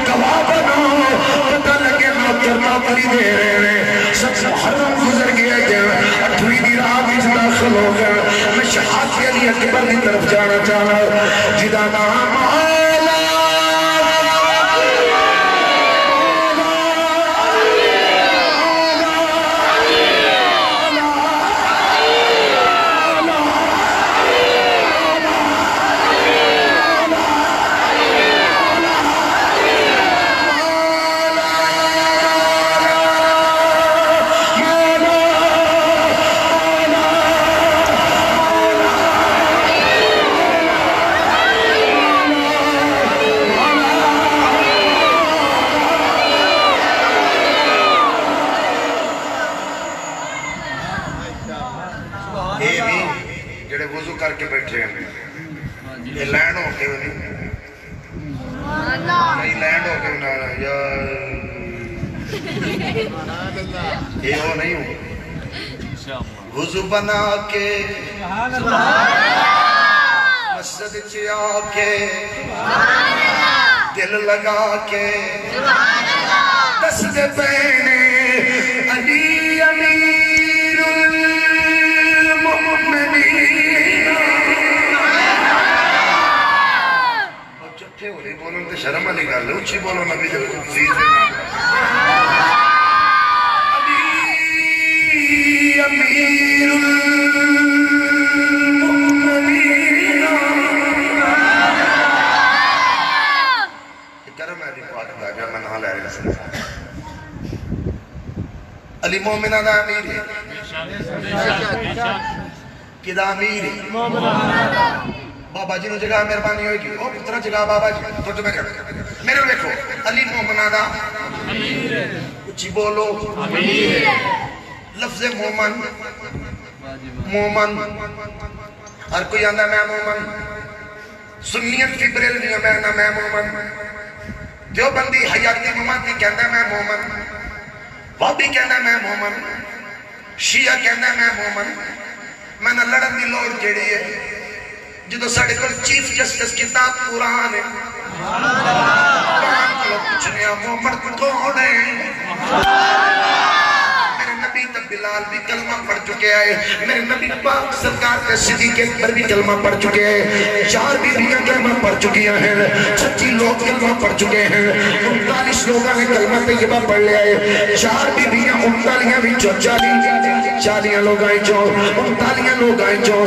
S1: گواہ بنا پتہ لگے نوکر نوکری دے رہے ہیں سب محرم گزر گیا کہ 8ویں دی رات اس داخل ہو گیا میں شہاد کے لیے اکبر کی طرف جانا چاہنا جدا نام کے بیٹھے ہیں یہ لینڈ ہو کے نہیں لینڈ ہو کے یہ ہو نہیں ہو وضو بنا کے مسجد چیا کے دل لگا کے دس دے پہنے علی امیر المؤمنین ہو رہی بولن تے شرم علی گل اچھی بولو نبی دے عزیز علی امیر المؤمنین کرم علی پاک دا جا من حال ہے علی مومنہ دا امیر ہے کدا امیر ہے بابا جی نو جگہ مہربانی ہوئے گی او پترہ جگہ بابا جی تو جو میرے دیکھو علی مومنہ دا اچھی بولو لفظ مومن مومن ہر کوئی آندہ میں مومن سنیت کی بریلویوں میں آنا میں مومن دیوبندی حیاتی مومن کہندہ میں مومن بابی کہندہ میں مومن شیعہ کہندہ میں مومن میں نہ لڑن دی لوڑ کیڑی ہے جدو ساڑھے کو چیف جسٹس کتاب قرآن ہے قرآن کو پوچھنے مومن کون ہے میرے نبی تب بلال بھی کلمہ پڑھ چکے آئے میرے نبی پاک سرکار کے صدیق اکبر بھی کلمہ پڑھ چکے ہیں 4 بیویاں کلمہ پڑھ چکی ہیں 36 لوگ کلمہ پڑھ چکے ہیں 39 لوگوں نے کلمہ طیبہ پڑھ لیا ہے 4 بیویاں 39 بھی 40 لوگ آئیں جو 39 لوگ آئیں جو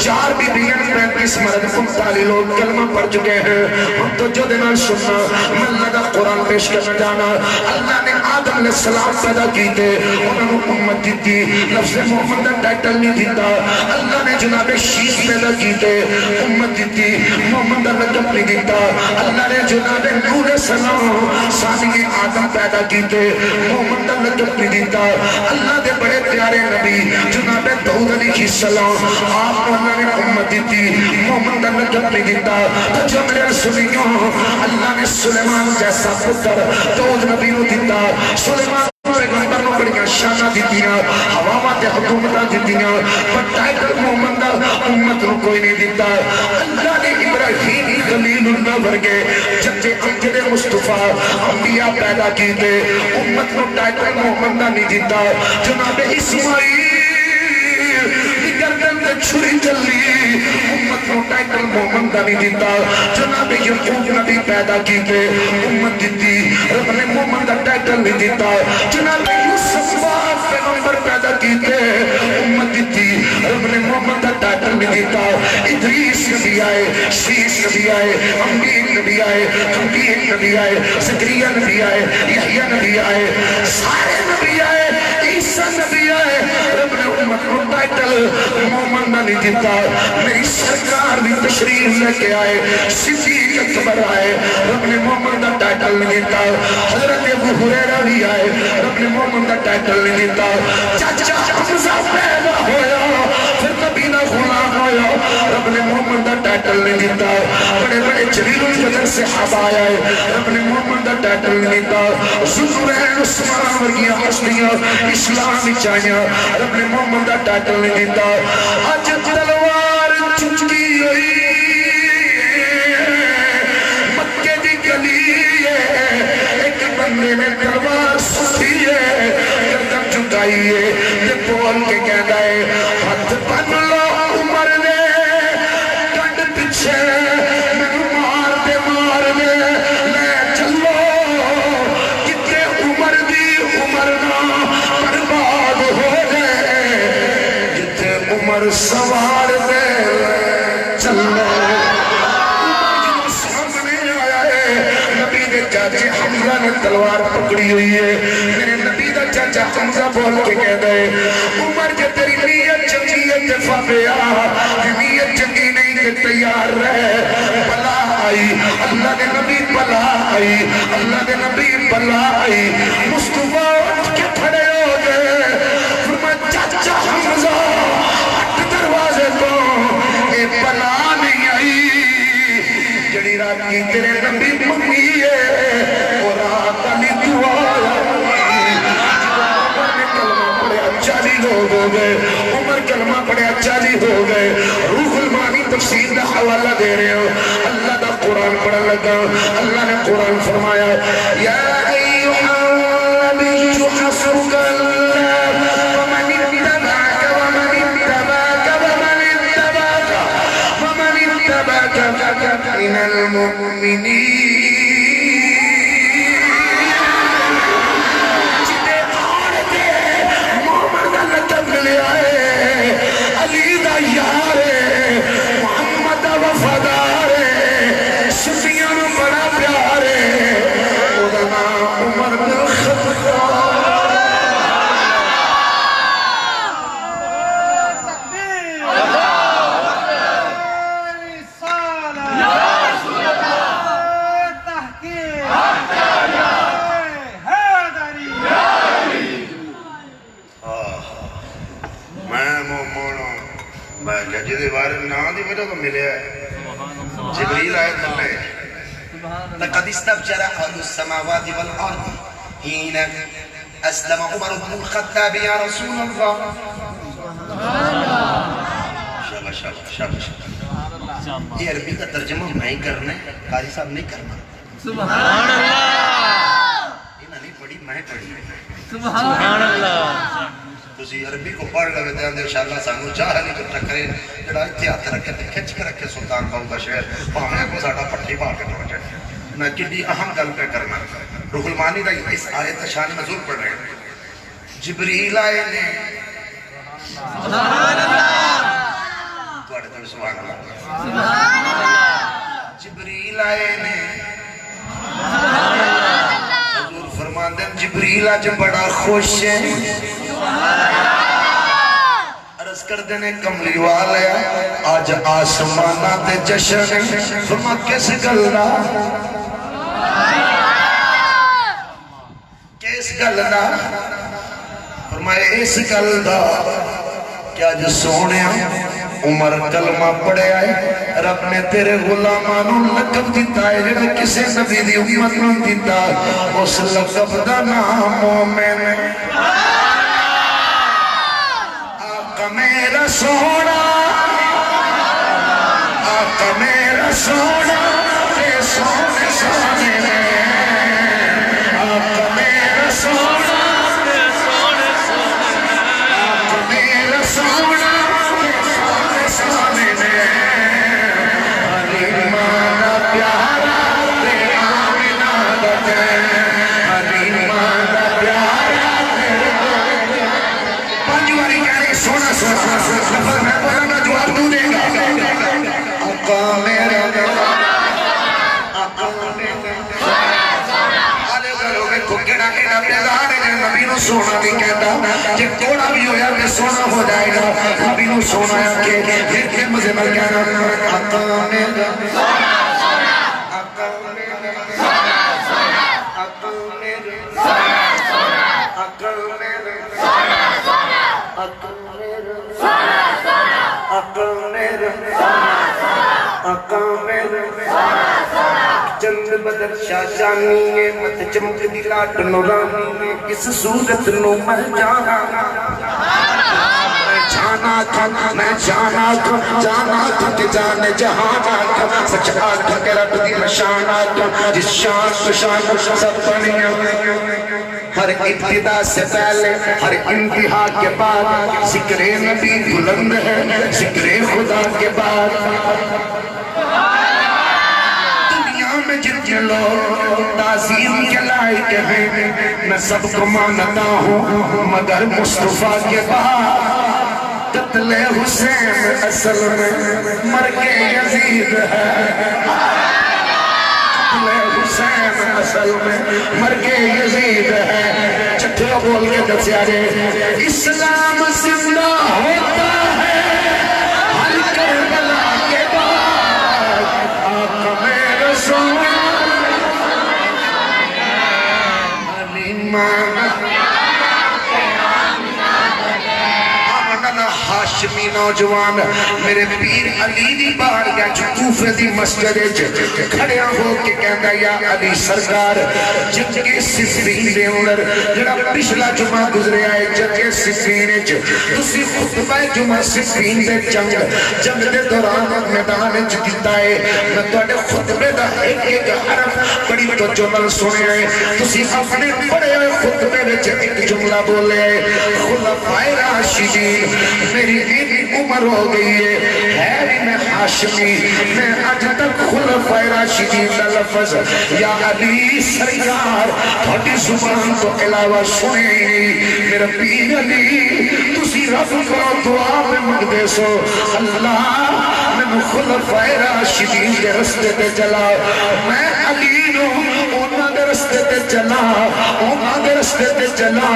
S1: 4 بیویاں 35 مرد 39 لوگ کلمہ پڑھ چکے ہیں ہم تو جو دنال سننا میں اللہ کا قرآن پیش کرنا جانا اللہ نے آدم علیہ السلام پیدا کی تھے انہوں نے امت دی تھی لفظ محمد کا ٹائٹل نہیں دیتا اللہ نے جناب شیش پیدا کی تھے امت دی تھی محمد کا لقب نہیں دیتا اللہ نے جناب نور سلام ثانی آدم پیدا کی تھے محمد کا لقب نہیں دیتا اللہ دے بڑے پیارے نبی جناب داؤد علیہ السلام آپ کو اللہ نے امت دیتی محمد کا لقب نہیں دیتا تو جو میرے سنیوں اللہ نے سلیمان جیسا پتر داؤد نبی کو دیتا سلیمان پیغمبر نو بڑی شانہ دیتیاں ہواواں تے حکومتاں دیتیاں پر ٹائٹل محمد دا امت نو کوئی نہیں دیتا اللہ نے ابراہیم خلیل اللہ ورگے جتے امجد مصطفیٰ انبیاء پیدا کیتے امت نو ٹائٹل محمد دا نہیں دیتا جناب اسماعیل گردن تے چھری چلی امت نو ٹائٹل محمد دا نہیں دیتا جناب یعقوب نبی پیدا کیتے امت دیتی رب نے محمد دا ٹائٹل نہیں دیتا جناب یوسف پیغمبر پیدا کیتے امت دیتی رب نے محمد دا ٹائٹل نہیں دیتا ادریس نبی آئے شیش نبی آئے امین نبی آئے کمبین نبی آئے زکریہ نبی آئے یحییٰ نبی آئے سارے نبی آئے عیسیٰ نبی آئے رب نے امت کو ٹائٹل محمد نہ نہیں دیتا میری سرکار بھی تشریف لے کے آئے صدیق اکبر آئے رب نے محمد کا ٹائٹل نہیں دیتا حضرت ابو ہریرہ بھی آئے رب نے محمد کا ٹائٹل نہیں دیتا چاچا حمزہ پیدا ہویا پھر نبی نہ غلام ہویا رب نے محمد کا ٹائٹل نہیں دیتا بڑے بڑے جلیل القدر صحابہ آئے رب نے محمد کا ٹائٹل نہیں دیتا ذوالنورین عثمان ورگیاں ہستیاں اسلام چاہیاں رب نے محمد کا ٹائٹل نہیں دیتا آج تلوار چچکی ہوئی مکے دی گلی ہے ایک بندے نے تلوار سٹھی ہے گردن چکائی ہے تے بول کے کہتا ہے ہاتھ بن لو عمر نے ڈنڈ پیچھے میں مار دے میں چلو کتے عمر دی عمر نہ برباد ہو گئے جتے عمر سوار دے چلو چاچے حمزہ نے تلوار پکڑی ہوئی ہے میرے نبی دا چاچا حمزہ بول کے کہہ دے عمر جے تیری نیت چنگی ہے دفع پہ نیت چنگی نہیں کہ تیار رہے بلا آئی اللہ نے نبی بلا آئی اللہ نے نبی بلا آئی مصطفیٰ اٹھ کے کھڑے ہو گئے فرمایا چاچا حمزہ ہٹ دروازے تو اے بلا نہیں آئی جڑی رات کی تیرے نبی منگی ہے اور رات علی دعا ہو گئے عمر کلمہ پڑے 40 ہو گئے روح المانی تفسیر کا حوالہ دے رہے ہو اللہ دا قرآن پڑھا لگا اللہ نے قرآن فرمایا یا ایوہا النبی حسبک اللہ ومن اتبعک ومن اتبعک ومن اتبعک ومن اتبعک من المؤمنین علی دا یار محمد دا وفادار صفیہ نو بڑا پیار او دا نام عمر بن الخطاب جدے بارے نا دی وجہ تو ملے ہے جبریل آئے تھے
S5: لقد استبشر اهل السماوات والارض حين اسلم عمر بن الخطاب يا رسول الله
S4: شاباش شاباش
S5: یہ عربی کا ترجمہ میں کرنا ہے قاری صاحب نہیں کرنا
S2: سبحان اللہ
S5: انہاں نہیں پڑھی میں پڑھی
S2: سبحان اللہ
S5: تسی عربی کو پڑھ لگے تے انشاءاللہ سانو چاہ نہیں تو ٹکرے جڑا اتھے ہاتھ رکھے تے کھچ کے رکھے سلطان باؤ دا شہر بھاویں کو ساڈا پٹھی پا کے ٹر جائے میں کڈی اہم گل پہ کرنا روح المانی دا اس آیت شان نزول پڑھ رہے ہیں جبریل آئے نے
S2: سبحان اللہ
S5: تواڈے تے سبحان اللہ
S2: سبحان اللہ
S5: جبریل آئے نے
S2: سبحان اللہ
S5: حضور فرماندے ہیں جبریل اج بڑا خوش ہے عرض کر دینے کملی والے آج آسمانہ تے جشن فرما کس گلنا کس گلنا فرمائے اس گلدہ
S1: کیا جو سونے عمر کلمہ پڑے آئے رب نے تیرے غلامانو لقب دیتا ہے جنہیں کسے نبی دی امت نہ دیتا اس لقب دا نام مومن آقا میرا سونا آقا میرا سونا تے سونے سونے نے آقا میرا سونا آقا میرا سونا تے سونے سونے نے حلیمہ پیارا تے آمینہ دے حلیمہ پیارا تے پانچواری کہہ رہے سونا سونا لفظ میں بولا نا جواب تو دے گا آقا میرا آقا میرا آلے کرو گے کھکڑا کے نبیدار ہے نبی نو سونا بھی کہتا جب توڑا بھی ہویا کہ سونا ہو جائے گا نبی نو سونا ہے کہ پھر کے مزے مر کہنا آقا میرا آقا میرا آقا میرا آقا میرا آقا میرا آقا میرا آقا میرا چند بدر شاہ جانی ہے مت چمک دی لاٹ نورانی ہے اس صورت نو میں جانا میں جانا تھا کہ جانے جہانا تھا سچ آٹھ کے رب دی مشانا تھا جس شان کو شان سب بنیا ہر ابتدا سے پہلے ہر انتہا کے بعد ذکر نبی بلند ہے ذکر خدا کے بعد دنیا میں جتنے لوگ تعظیم کے لائق ہیں میں سب کو مانتا ہوں مگر مصطفیٰ کے بعد قتل حسین اصل میں مرگ یزید ہے قتل حسین اصل میں مرگ یزید ہے چٹھے بول کے دسیارے اسلام زندہ ہوتا ہے ہر کربلا کے بعد آقا میرا سونا حلیمہ ہاشمی نوجوان میرے پیر علی دی بارگاہ جو کوفے دی مسجد کھڑیا ہو کے کہندا یا علی سرکار جنگ کے صفین دے اندر جڑا پچھلا جمعہ گزرے آئے جنگ کے صفین تسی خطبہ جمعہ صفین دے جنگ دے دوران میدان دیتا ہے میں تواڈے خطبے دا ایک حرف بڑی توجہ نال سنے آئے تسی اپنے پڑھے ہوئے خطبے وچ ایک جملہ بولے خلفائے راشدین میری عمر ہو گئی ہے بھی میں ہاشمی میں آج تک خلفائے راشدین کا لفظ یا علی سرکار تھوڑی زبان تو علاوہ سنے میرا پیر علی تسی رب کو دعا میں مگدے سو اللہ میں خلفائے راشدین کے رستے تے چلا میں علی نو اونا دے رستے تے چلا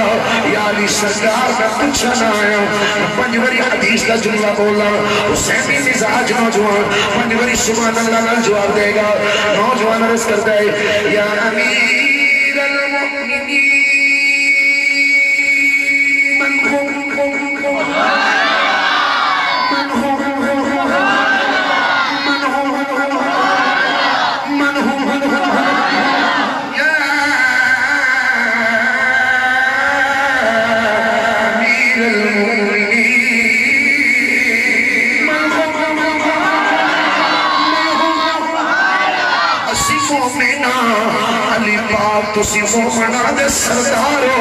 S1: یا علی سرکار میں پوچھنا آیا پنجوری حدیث کا جملہ بولا حسینی مزاج نوجوان پنجوری سبحان اللہ نال جواب دے گا نوجوان عرض کرتا ہے یا امیر المؤمنین من ہو تسی مومنہ دے سردارو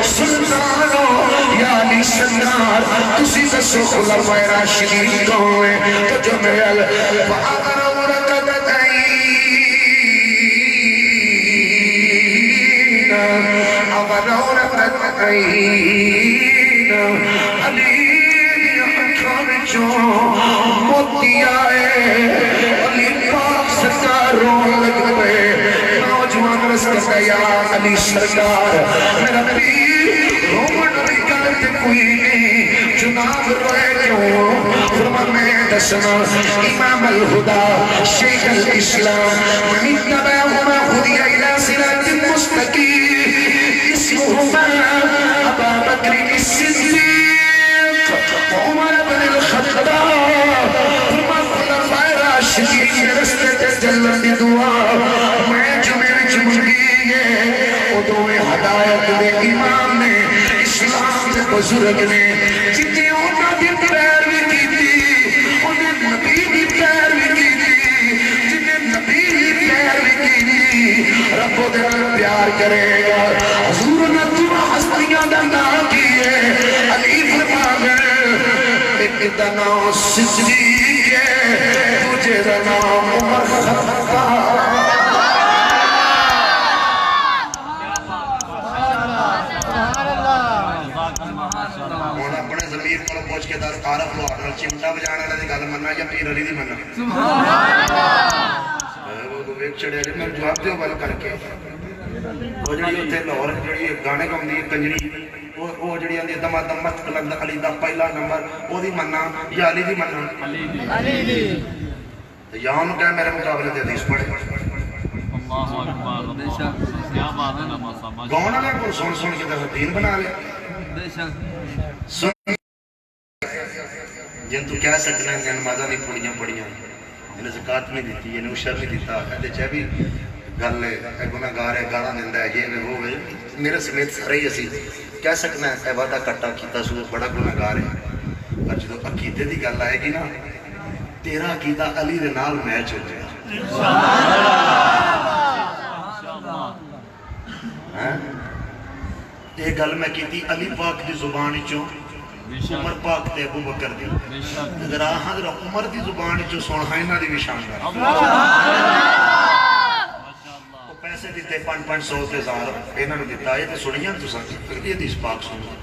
S1: سلطانو یا علی سردار تسی دسو خلفائے راشدین کون ہے تو جو میرے فاغر ورکت عین اغر ورکت عین علی اکھان جو موتی آئے علی پاک سرداروں لگ گئے نوجوان رس کرتا یا علی سرکار میرا پیر رومن بھی غلط کوئی نہیں جناب روئے کیوں فرمان میں دسنا امام الہدا شیخ الاسلام من اتبعہما خودی الى صراط مستقیم اسمہما ابا بکر الصدیق بزرگ نے جتنے انہوں نے پیروی کی تھی انہیں نبی کی پیروی کی تھی جنہیں نبی کی پیروی کی تھی رب و دل پیار کرے گا حضور نے تم ہستیاں دا نام کیے علی فرما گئے ایک دا نام صدیق ہے تجھے دا نام عمر خطاب
S5: پوچھ کے دس عارف لو آڈر چمٹا بجانا لے گل مننا یا پیر علی دی مننا وہ ویک چڑیا جی میں جواب دیو گل کر کے وہ جڑی اوتھے لاہور جڑی گانے گاوندی کنجری وہ جڑی آندی دما دمت بلند علی دا پہلا نمبر او دی مننا یا علی دی مننا علی دی یا انہوں کہا میرے مقابلے دے حدیث پڑھے
S2: اللہ اکبر بے شک کیا بات ہے نماز سمجھ
S5: گاؤں والے کو سن سن کے دفعہ دین بنا لیا
S2: بے شک
S5: جن تو کہہ سکنا ہے نمازاں نہیں پڑھیاں انہیں زکات نہیں دیتی انہیں عشر نہیں دیتا کہتے چاہے بھی گل ہے گناہگار ہے گالاں دیندا ہے یہ وہ میرے سمیت سارے ہی اسی کہہ سکنا ہے وعدہ کٹا کیتا سو بڑا گناہگار ہے پر جدوں عقیدے دی گل آئے گی نا تیرا عقیدہ علی دے نال میچ ہو جائے یہ گل میں کیتی علی پاک دی زبان چوں عمر پاک تے ابو بکر دی ذرا حضرت عمر دی زبان چوں سننا انہاں دی بھی شان ہے وہ پیسے دیتے 500 تے 1000 انہاں نے دیتا یہ تے سنیاں تساں یہ حدیث پاک سنو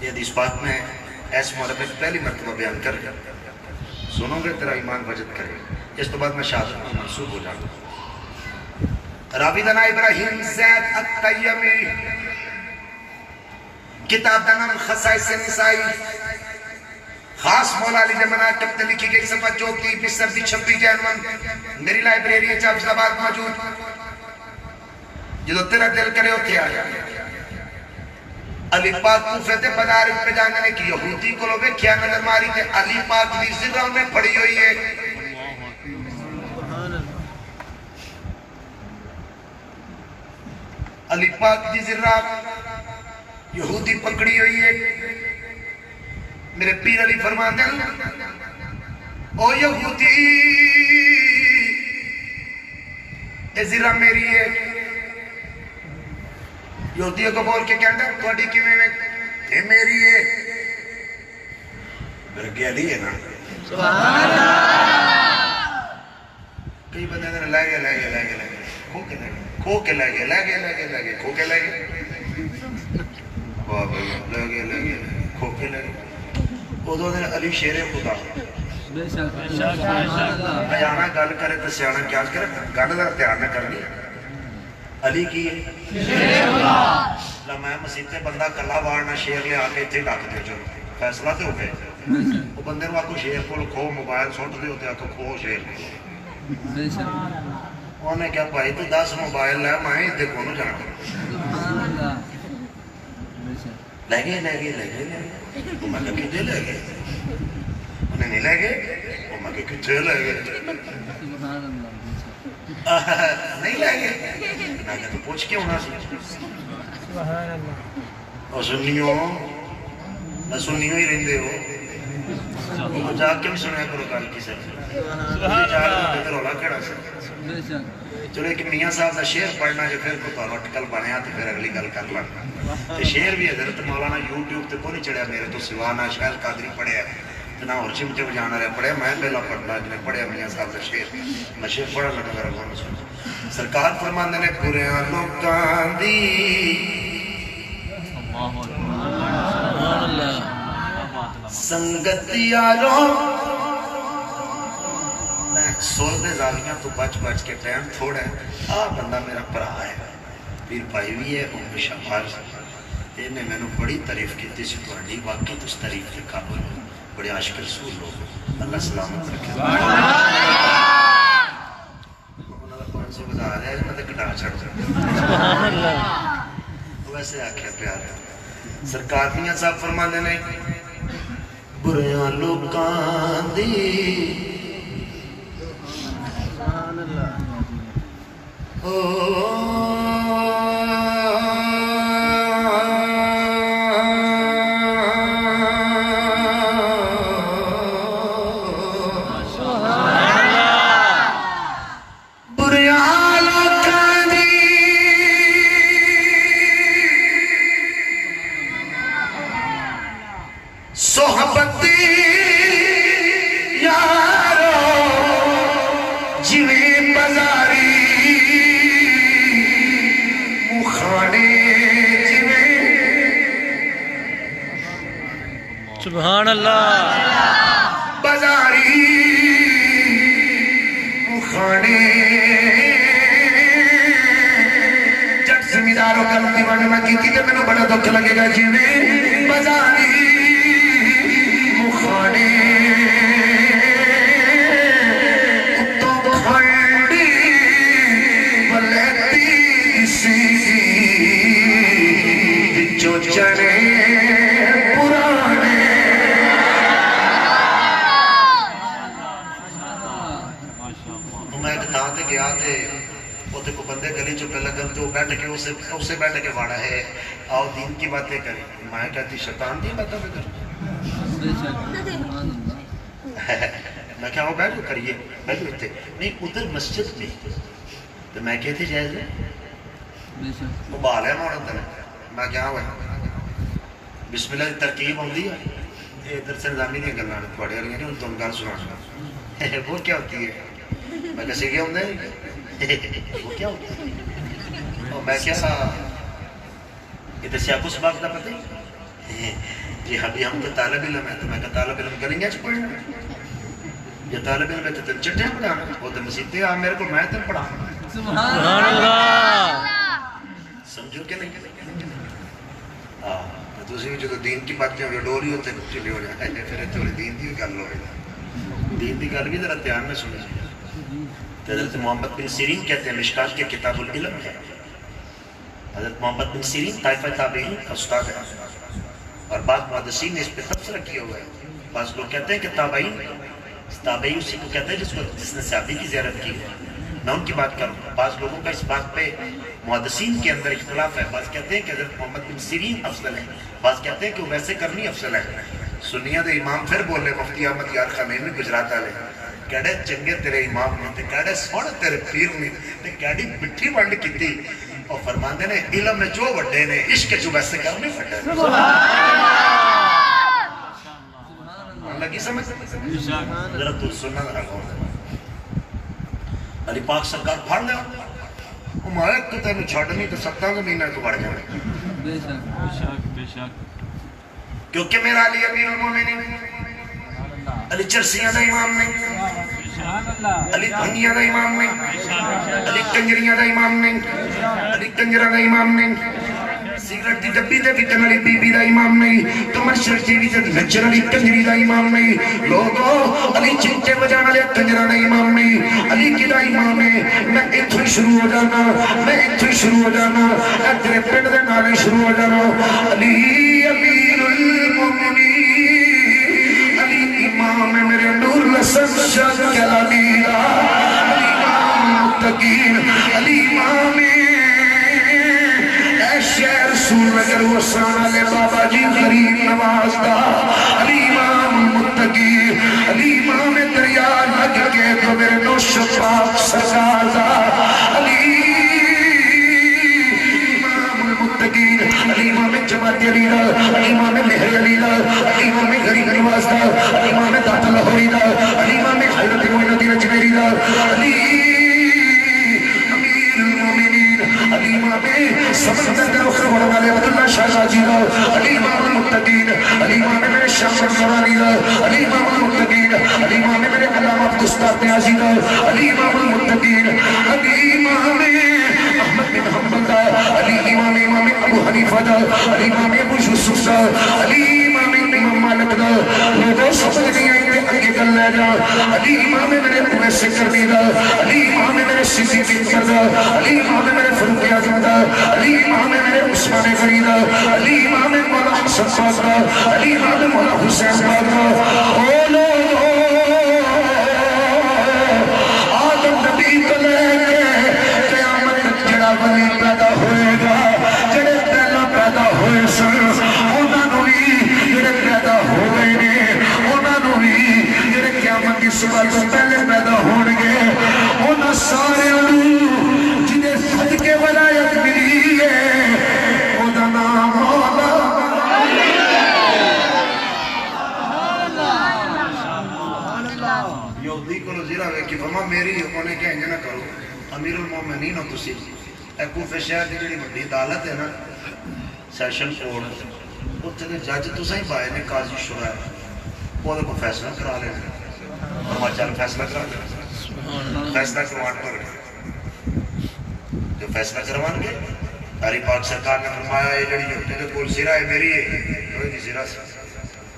S5: یہ حدیث پاک میں اس موضوع پہ پہلی مرتبہ بیان کر سنو گے تیرا ایمان بچت کرے اس تو بعد میں شہادت میں منسوب ہو جاؤں راوی دا نام ابراہیم زید التیمی کتاب دا نام خصائص نسائی خاص مولا علی جمعہ کب تے لکھی گئی صفحہ 34 بسردی 26 جنون میری لائبریری ہے چاپ زباد موجود جدو تیرا دل کرے ہوتے آیا علی پاک کوفے تے مدارک پہ جانے کی یہودی کو لوگے کیا نظر ماری تے علی پاک دی زرہ میں پڑی ہوئی ہے علی پاک دی زرہ یہودی پکڑی ہوئی ہے میرے پیر علی فرماتے ہیں او یہودی اے زرہ میری ہے یہودیوں کو بول کے کہتا ہے توڑی کی میں اے میری ہے میرے گیا علی ہے نا سبحان اللہ کئی بندے نے لے گئے کھو کے لے گئے کھو کے لے گئے واہ بھائی لگے کھو کے لگے ادھوں نے علی شیر خدا بیانہ گل کرے تو سیانا کیا کرے گل کا دھیان نہ کر لیا علی کی ہے میں مسیح تے بندہ کلا وارنا شیر لے آ کے اتنے ڈک دے چلو فیصلہ تو ہو گئے وہ بندے نو آکو شیر کو کھو موبائل سٹ دے ہوتے آکو کھو شیر انہوں نے کہا بھائی تو 10 موبائل لے میں ادھے کو نو جانا لگے وہ میں کہا کتے لگے انہیں نہیں لگے وہ میں کہا کتے لگے نہیں لگے میں کہا تو پوچھ کے ہونا سی اور سنیوں ہی رہندے ہو وہ جا کے بھی سنیا کرو کل کی سر جا کے تو رولا کھڑا سر چلو ایک میاں صاحب دا شعر پڑھنا جو پھر کو اٹکل بنیا تو پھر اگلی گل کر لگنا شعر بھی حضرت مولانا یوٹیوب تے کو نہیں چڑھیا میرے تو سوا نہ شاید قادری پڑھیا نہ اور چمچے بجانا رہا پڑھیا میں پہلا پڑھنا جنہیں پڑھیا میاں صاحب دا شعر میں شعر پڑھا لگا میرا کون سن سرکار فرماندے نے پوریاں لوکاں دی سنگت یارو سور دے زاویاں تو بچ کے ٹائم تھوڑا ہے بندہ میرا پرا ہے پیر پائی بھی ہے ام شفار نے میں نے بڑی تعریف کی تھی سی تھوڑی واقعی تو اس تعریف کے قابل ہو بڑے عاشق رسول لوگ اللہ سلامت رکھے انہوں نے 500 بتا رہا ہے میں تو کٹا چڑھ جاتا ویسے آکھیا پیار ہے سرکار میاں صاحب فرماندے نے بریاں لوکاں دی
S1: صحبت یارو جویں بازاری مخانے
S3: سبحان اللہ
S1: بازاری مخانے جب زمینداروں کا لوگ دیوانے میں کی تھی میں نے بڑا دکھ لگے گا جویں بازاری مخانے کتوں کھنڈی ولیتی سی جو چڑے پرانے
S5: میں ایک تھان تے گیا تے اوتے کو بندے گلی چ پہ لگن تو بیٹھ کے اسے بیٹھ کے واڑا ہے آؤ دین کی باتیں کریں میں کہتی شیطان دی باتیں پہ کر میں کہا وہ بیٹھو کریے بیٹھو اتنے نہیں ادھر مسجد میں تو میں کہتے جائز ہے وہ بال ہے موڑ اندر میں کیا ہوا بسم اللہ کی ترکیب ہوتی ہے یہ ادھر سے نظامی نہیں گلنا تھوڑے والی نہیں تم گل سنا وہ کیا ہوتی ہے میں کیسے کیا ہوتا ہے وہ کیا ہوتا ہے اور میں کیا یہ تو سیاق اس بات کا پتہ ہے جی ابھی ہم تو طالب علم ہے تو میں کہا طالب علم کریں گے پڑھنا یہ طالب علم ہے تو تم چٹے پڑھانا وہ تو مسیطے آ میرے کو میں تم پڑھانا
S3: سبحان اللہ
S5: سمجھو کہ نہیں ہاں تو بھی جو دین کی باتیں ہو ڈوری ہوتے چلے ہو جائے پھر تھوڑی دین کی گل ہو دین کی گل بھی ذرا دھیان میں سنی حضرت محمد بن سیرین کہتے ہیں مشکات کے کتاب العلم ہے حضرت محمد بن سیرین طائفہ تابعین کا استاد ہے اور بعض محدثین نے اس پہ تبصرہ کیا ہوا ہے بعض لوگ کہتے ہیں کہ تابعی اسی کو کہتے ہیں جس نے صحابی کی زیارت کی ہے میں ان کی بات کروں بعض لوگوں کا اس بات پہ محدثین کے اندر اختلاف ہے بعض کہتے ہیں کہ حضرت محمد بن سیرین افضل ہے بعض کہتے ہیں کہ وہ ویسے کرنی افضل ہے سنیہ دے امام پھر بولے مفتی احمد یار خمینی گجرات والے کہڑے چنگے تیرے امام نے کہڑے سونے تیرے پیر نے کہڑی مٹھی ونڈ کی اور فرماندے نے علم نے جو وڈے نے عشق جو ویسے کرنے پھٹے لگی سمجھ ذرا تو سننا ذرا غور دے علی پاک سرکار پھڑ لیا ہمارے کو تینوں چھڑنی تو 17 مہینہ کو بڑھ جانے
S2: بے شک بے شک
S1: کیونکہ میرا علی امیر المومنین علی چرسیاں دا امام نہیں علی بھنگیاں دا امام نہیں علی کنجریاں دا امام نہیں علی کنجرہ دا امام نہیں سگریٹ دی ڈبی دے وچن علی بی بی دا امام نہیں کمرشل ٹی وی تے نچن علی کنجری دا امام نہیں لوگو علی چمچے بجانا علی کنجرہ دا امام نہیں علی کی دا امام ہے میں اتھو ہی شروع ہو جانا میں اتھو ہی شروع ہو جانا تیرے پنڈ دے نالے شروع ہو جانا علی امیر المومنین امام میرے نور لسن شاہ کلالی علی امام متقین علی امام اے شہر رسول نگر وسان علی بابا جی غریب نواز دا علی امام متقین علی امام دریا لگ کے تو میرے نوش پاک سرکار دا علی علی امام جماعت علی دا علی امام مہر علی دا علی امام غریب نواز دا علی امام داتا لاہوری دا علی امام حیرت معین الدین اجمیری دا علی امیر المومنین علی امام سمندر در اخر بڑھن والے عبداللہ شاہ راجی دا علی امام المتقین علی امام میرے شاہ فرمانی دا علی امام المتقین علی امام میرے علامہ عبدالستاد نیازی دا علی امام المتقین علی امام احمد بن حنبل دا علی امام ابو حنیفہ دا علی امام ابو یوسف دا علی امام مالک دا لوگوں سمجھ نہیں آئی کہ انگے کر لے جا علی امام میرے اویس کرنی دا علی امام میرے سیدی بنتر دا علی امام میرے فاروق اعظم دا علی امام میرے عثمان غنی دا علی امام مولا حسن پاک دا علی امام مولا حسین پاک دا او لوگوں آدم نبی کو لے کے قیامت تک جڑا ولی پیدا ہوئے گا جڑے پہلا پیدا ہوئے سن انہاں نوں بھی جڑے پیدا ہو گئے نے انہاں نوں بھی جڑے قیامت کی صبح تو پہلے پیدا ہون گے انہاں سارے نوں جنہیں صدقے ولایت ملی ہے او دا نام مولا
S5: کی فرما میری انہیں کہ انج نہ کرو امیر المومنین ہو تسی اے کوفے شہر دی جڑی بڑی عدالت ہے نا سیشن کورٹ اتنے دے جج تساں ہی پائے نے قاضی شرح وہ کو فیصلہ کرا لے فرما چل فیصلہ کرا لے فیصلہ کروان پر جو فیصلہ کروان گے تاری پاک سرکار نے فرمایا یہ جڑی یہودی دے کول سرا ہے میری ہے کوئی نہیں سرا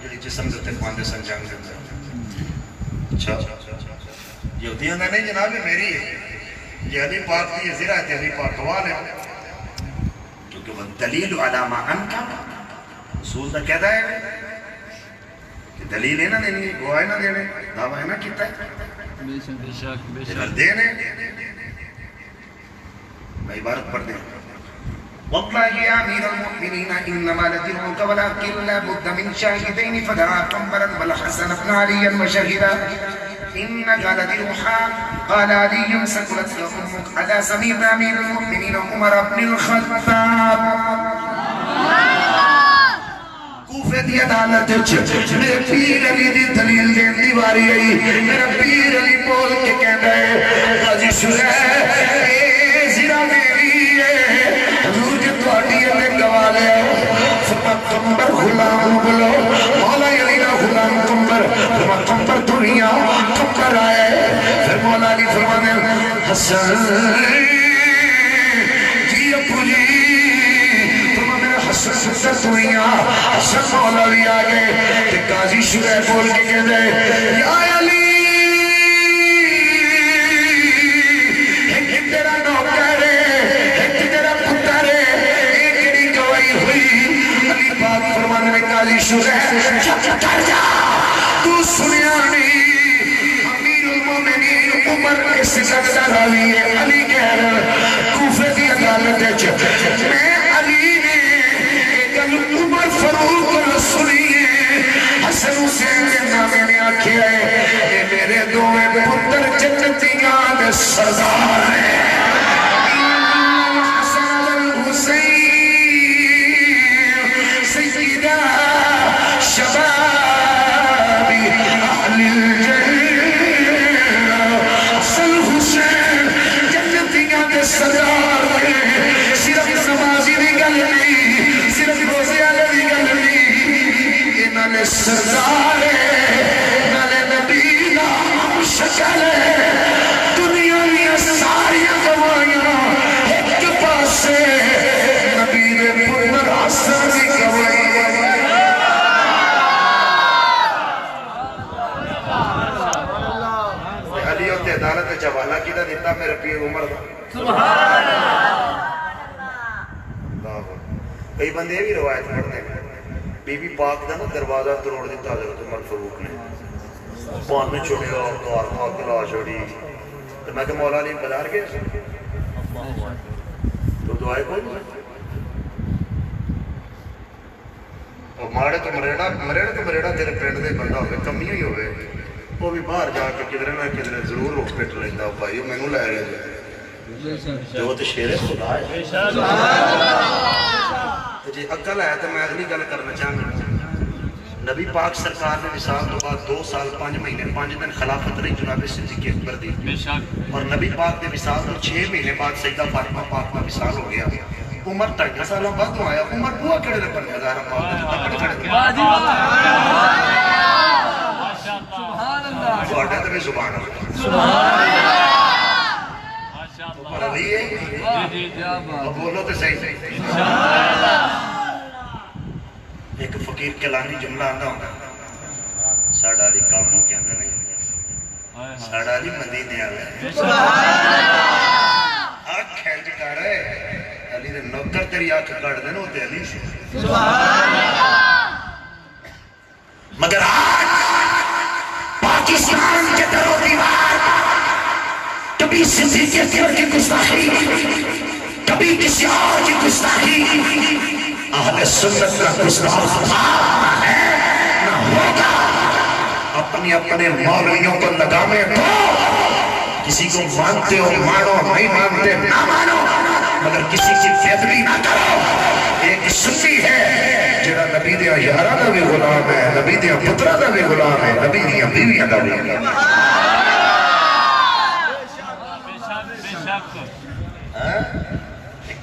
S5: جڑی جسم دے پاندے سن جنگ دے اچھا یہودیاں دا نہیں جناب یہ میری ہے یہ علی پاک کی سرا ہے علی پاک حوال ہے کیونکہ وہ دلیل علامہ انکا اصول دا کہتا ہے کہ دلیل ہے نا دینی گواہ نہ دینے دعویٰ ہے نا کیتا ہے اگر دینے میں عبارت پڑھ دیں والله يا امير المؤمنين انما لدينك ولكن لا بد من شاهدين فدعا قنبرا والحسن بن علي وشهدا انك لدينها قال علي سكلت امك على سميع امير المؤمنين عمر بن الخطاب کوفے دی عدالت وچ میرے پیر علی دی دلیل دین دی واری آئی میرا پیر علی بول کے کہندا ہے قاضی شرح اے زرا میری ہے حضور کے تواڈی نے گوا لے قنبر غلام بولو مولا علی دا غلام قنبر قنبر دنیا قنبر آئے پھر مولا علی فرمانے حسن جی ابو جی حسن دنیا حسن مولا بھی آگے کہ قاضی شرح بول کے کہہ دے یا علی ایک تیرا نوکر ہے ایک تیرا پتر ہے ایک کڑی گواہی ہوئی علی پاک فرمانے میں قاضی شرح کر جا تو سنیا نہیں امیر المومنین عمر کے سجدہ راوی ہے علی کہہ رہا کوفے دی عدالت میں علی عمر فاروق رسولیے حسن حسین کے نامے نے آکھیا ہے اے میرے دوے پتر جنتیاں دے سردار ہیں حسن حسین سیدہ شباب اہل الجنہ حسن حسین جنتیاں دے سردار ہیں صرف نمازی دی گل نہیں صرف روزے والے دی گل نہیں انہاں نے سردار نالے نبی نام شکل دنیا دیا ساری گواہیاں ایک پاسے نبی نے پتر حسن دی گواہی علی تے عدالت جوالہ کیدا دیتا میرے پیر عمر دا سبحان اللہ کئی بندے بھی روایت پڑھتے ہیں بی بی پاک دا نا دروازہ تروڑ دیتا حضرت عمر فاروق نے پان میں چھوڑیا کار پاک دلا چھوڑی تو میں کہ مولا علی بازار گئے تو دعائے کوئی اور مارے تو مریڑا تیرے پرنڈ دے بندہ ہوئے کمی ہی ہوئے وہ بھی باہر جا کے کدھر نہ کدھر ضرور روک پیٹ لیندہ بھائی میں نو لے رہے جو تو شیر خدا ہے جی عقل ہے تو میں اگلی گل کرنا چاہوں نبی پاک سرکار نے وصال تو بعد 2 سال 5 مہینے 5 دن خلافت رہی جناب صدیق اکبر دی اور نبی پاک نے وصال تو 6 مہینے بعد سیدہ فاطمہ پاک کا وصال ہو گیا عمر 2.5 سالوں بعد آیا عمر بوا کڑے دے پر ہزار پاک سبحان اللہ سبحان اللہ بولو تو صحیح ایک فقیر کلانی جملہ آندہ ہوگا ساڑھا علی کاموں کے اندر نہیں ساڑھا علی مدینے آگا آنکھ کھینچ کر رہے علی نے نوکر تیری آنکھ کاٹ دینا ہوتے علی سے مگر آج پاکستان کے در و دیوار کبھی صدیق اکبر کی گستاخی کبھی کسی اور کی گستاخی اہل سنت کا گستاخ ہے نہ ہوگا اپنی اپنے مولویوں کو لگامے دو کسی کو مانتے ہو مانو نہیں مانتے نہ مانو مگر کسی کی بےدبی نہ کرو ایک سنی ہے جڑا نبی دیا یارہ دا بھی غلام ہے نبی دیا پترہ دا بھی غلام ہے نبی دیا بیویاں دا بھی غلام ہے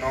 S5: 9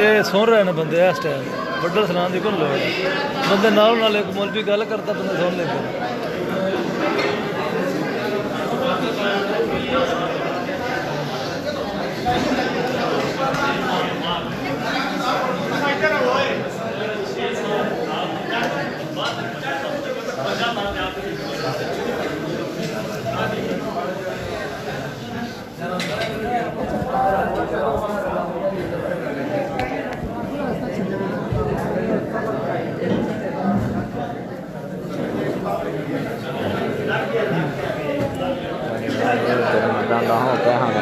S3: ਇਹ ਸੁਣ ਰਹੇ ਨੇ ਬੰਦੇ ਇਸ ਟਾਈਮ ਵੱਡਾ ਸਲਾਮ ਦੀ ਕੋਲ ਲੋੜ ਬੰਦੇ ਨਾਲ ਨਾਲ ਇੱਕ ਮੌਲਵੀ ਗੱਲ ਕਰਦਾ ਬੰਦੇ ਸੁਣ ਲੈਂਦੇ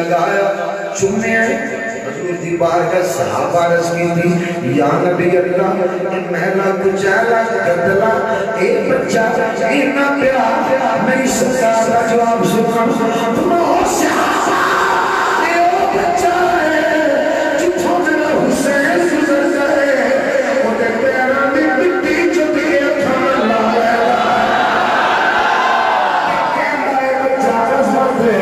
S1: لگایا چومنے حضور دی بارگاہ صحابہ عرض کی تھی یا نبی اللہ اے محلہ کچالا قتلہ اے بچہ اینا پیار میری سرکار کا جواب سنا تم ہو صحابہ اے او بچہ ہے جتھوں میرا حسین گزر گئے انہیں پیران دی مٹی جو دیئے تھا لایا کہنا اے بچہ رسمت ہے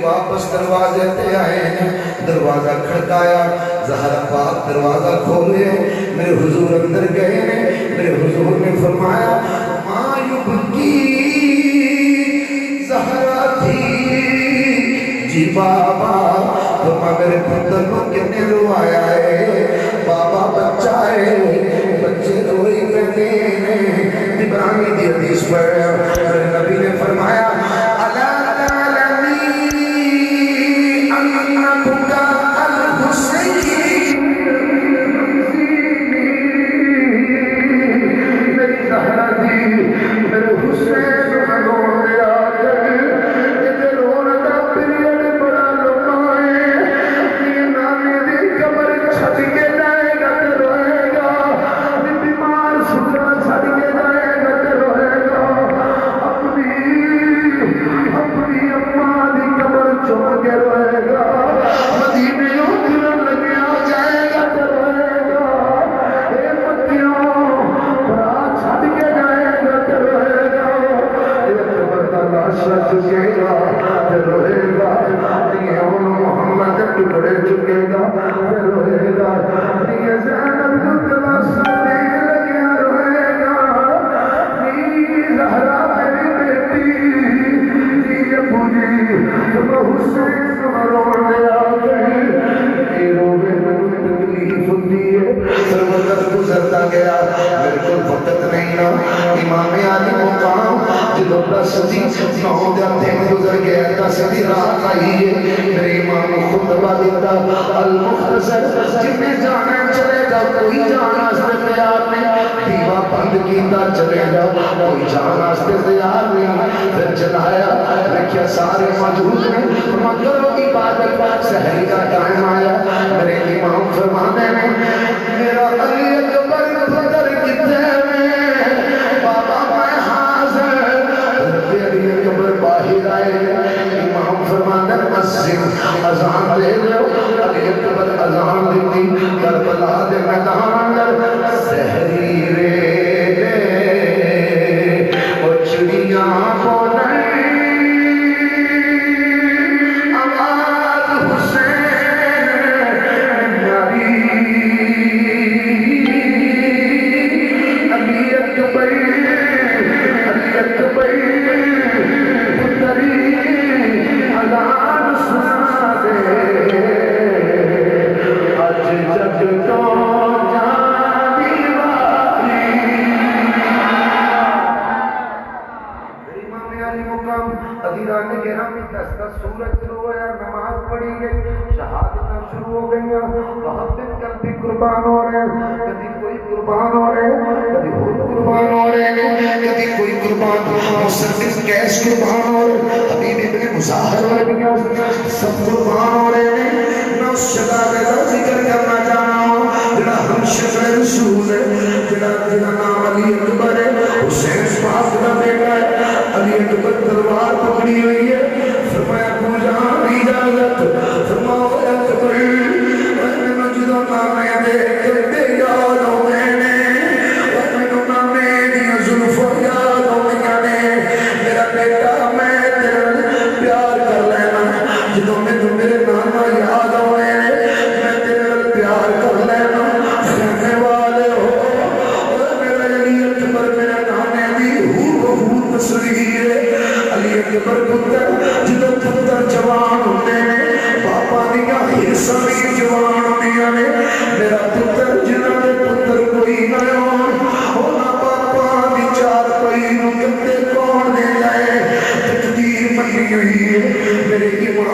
S1: واپس دروازے تے آئے ہیں دروازہ کھڑکایا زہرا پاک دروازہ کھولے میرے حضور اندر گئے ہیں میرے حضور نے فرمایا ماں یبکی زہرا تھی جی بابا فرما میرے پتر کو کتنے روایا ہے بابا بچہ ہے بچے روئی پہنے عبرانی دی حدیث پر نبی نے فرمایا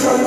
S1: 7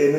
S1: 3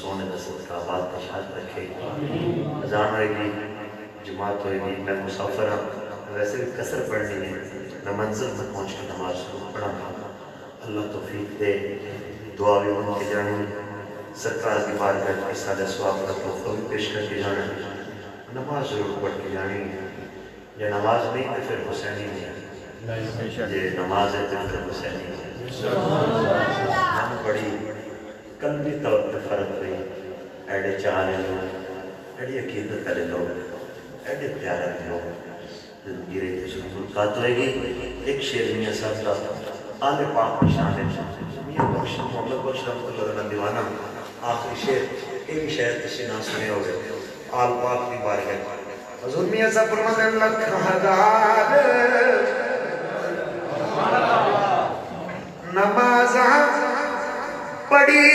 S4: سونے کا صدقہ آباد کا شاد رکھے. اذان ہوئے گی، جماعت ہوئے گی، میں مسافر ہوں، ویسے بھی قصر پڑھنی ہے، میں منزل تک پہنچ کے نماز شروع پڑھا گا. اللہ توفیق دے. دعا بھی ان کے جانی سرکار کی بارگاہ میں سارے ثواب کا تحفہ بھی پیش کر کے جانا ہے. نماز ضرور پڑھ کے جانی ہے. یہ نماز نہیں تو پھر حسینی نہیں ہے، یہ نماز ہے تو پھر حسینی ہے. ہم بڑی قلبی طور پہ فرق ہوئی. ایڈے چارے لوگ، ایڈی عقیدت والے لوگ، ایڈے پیارے لوگ زندگی رہی تھی ملکات ہوئے گی. ایک شعر میاں صاحب کا آل پاک کی شان ہے، میاں بخش محمد بخش رحمۃ اللہ علیہ دیوانہ آخری شعر یہ بھی شاید کسی نہ سنے ہوئے. آل پاک کی بارگاہ حضور میاں صاحب فرماتے ہیں لکھ ہزار نماز پڑھی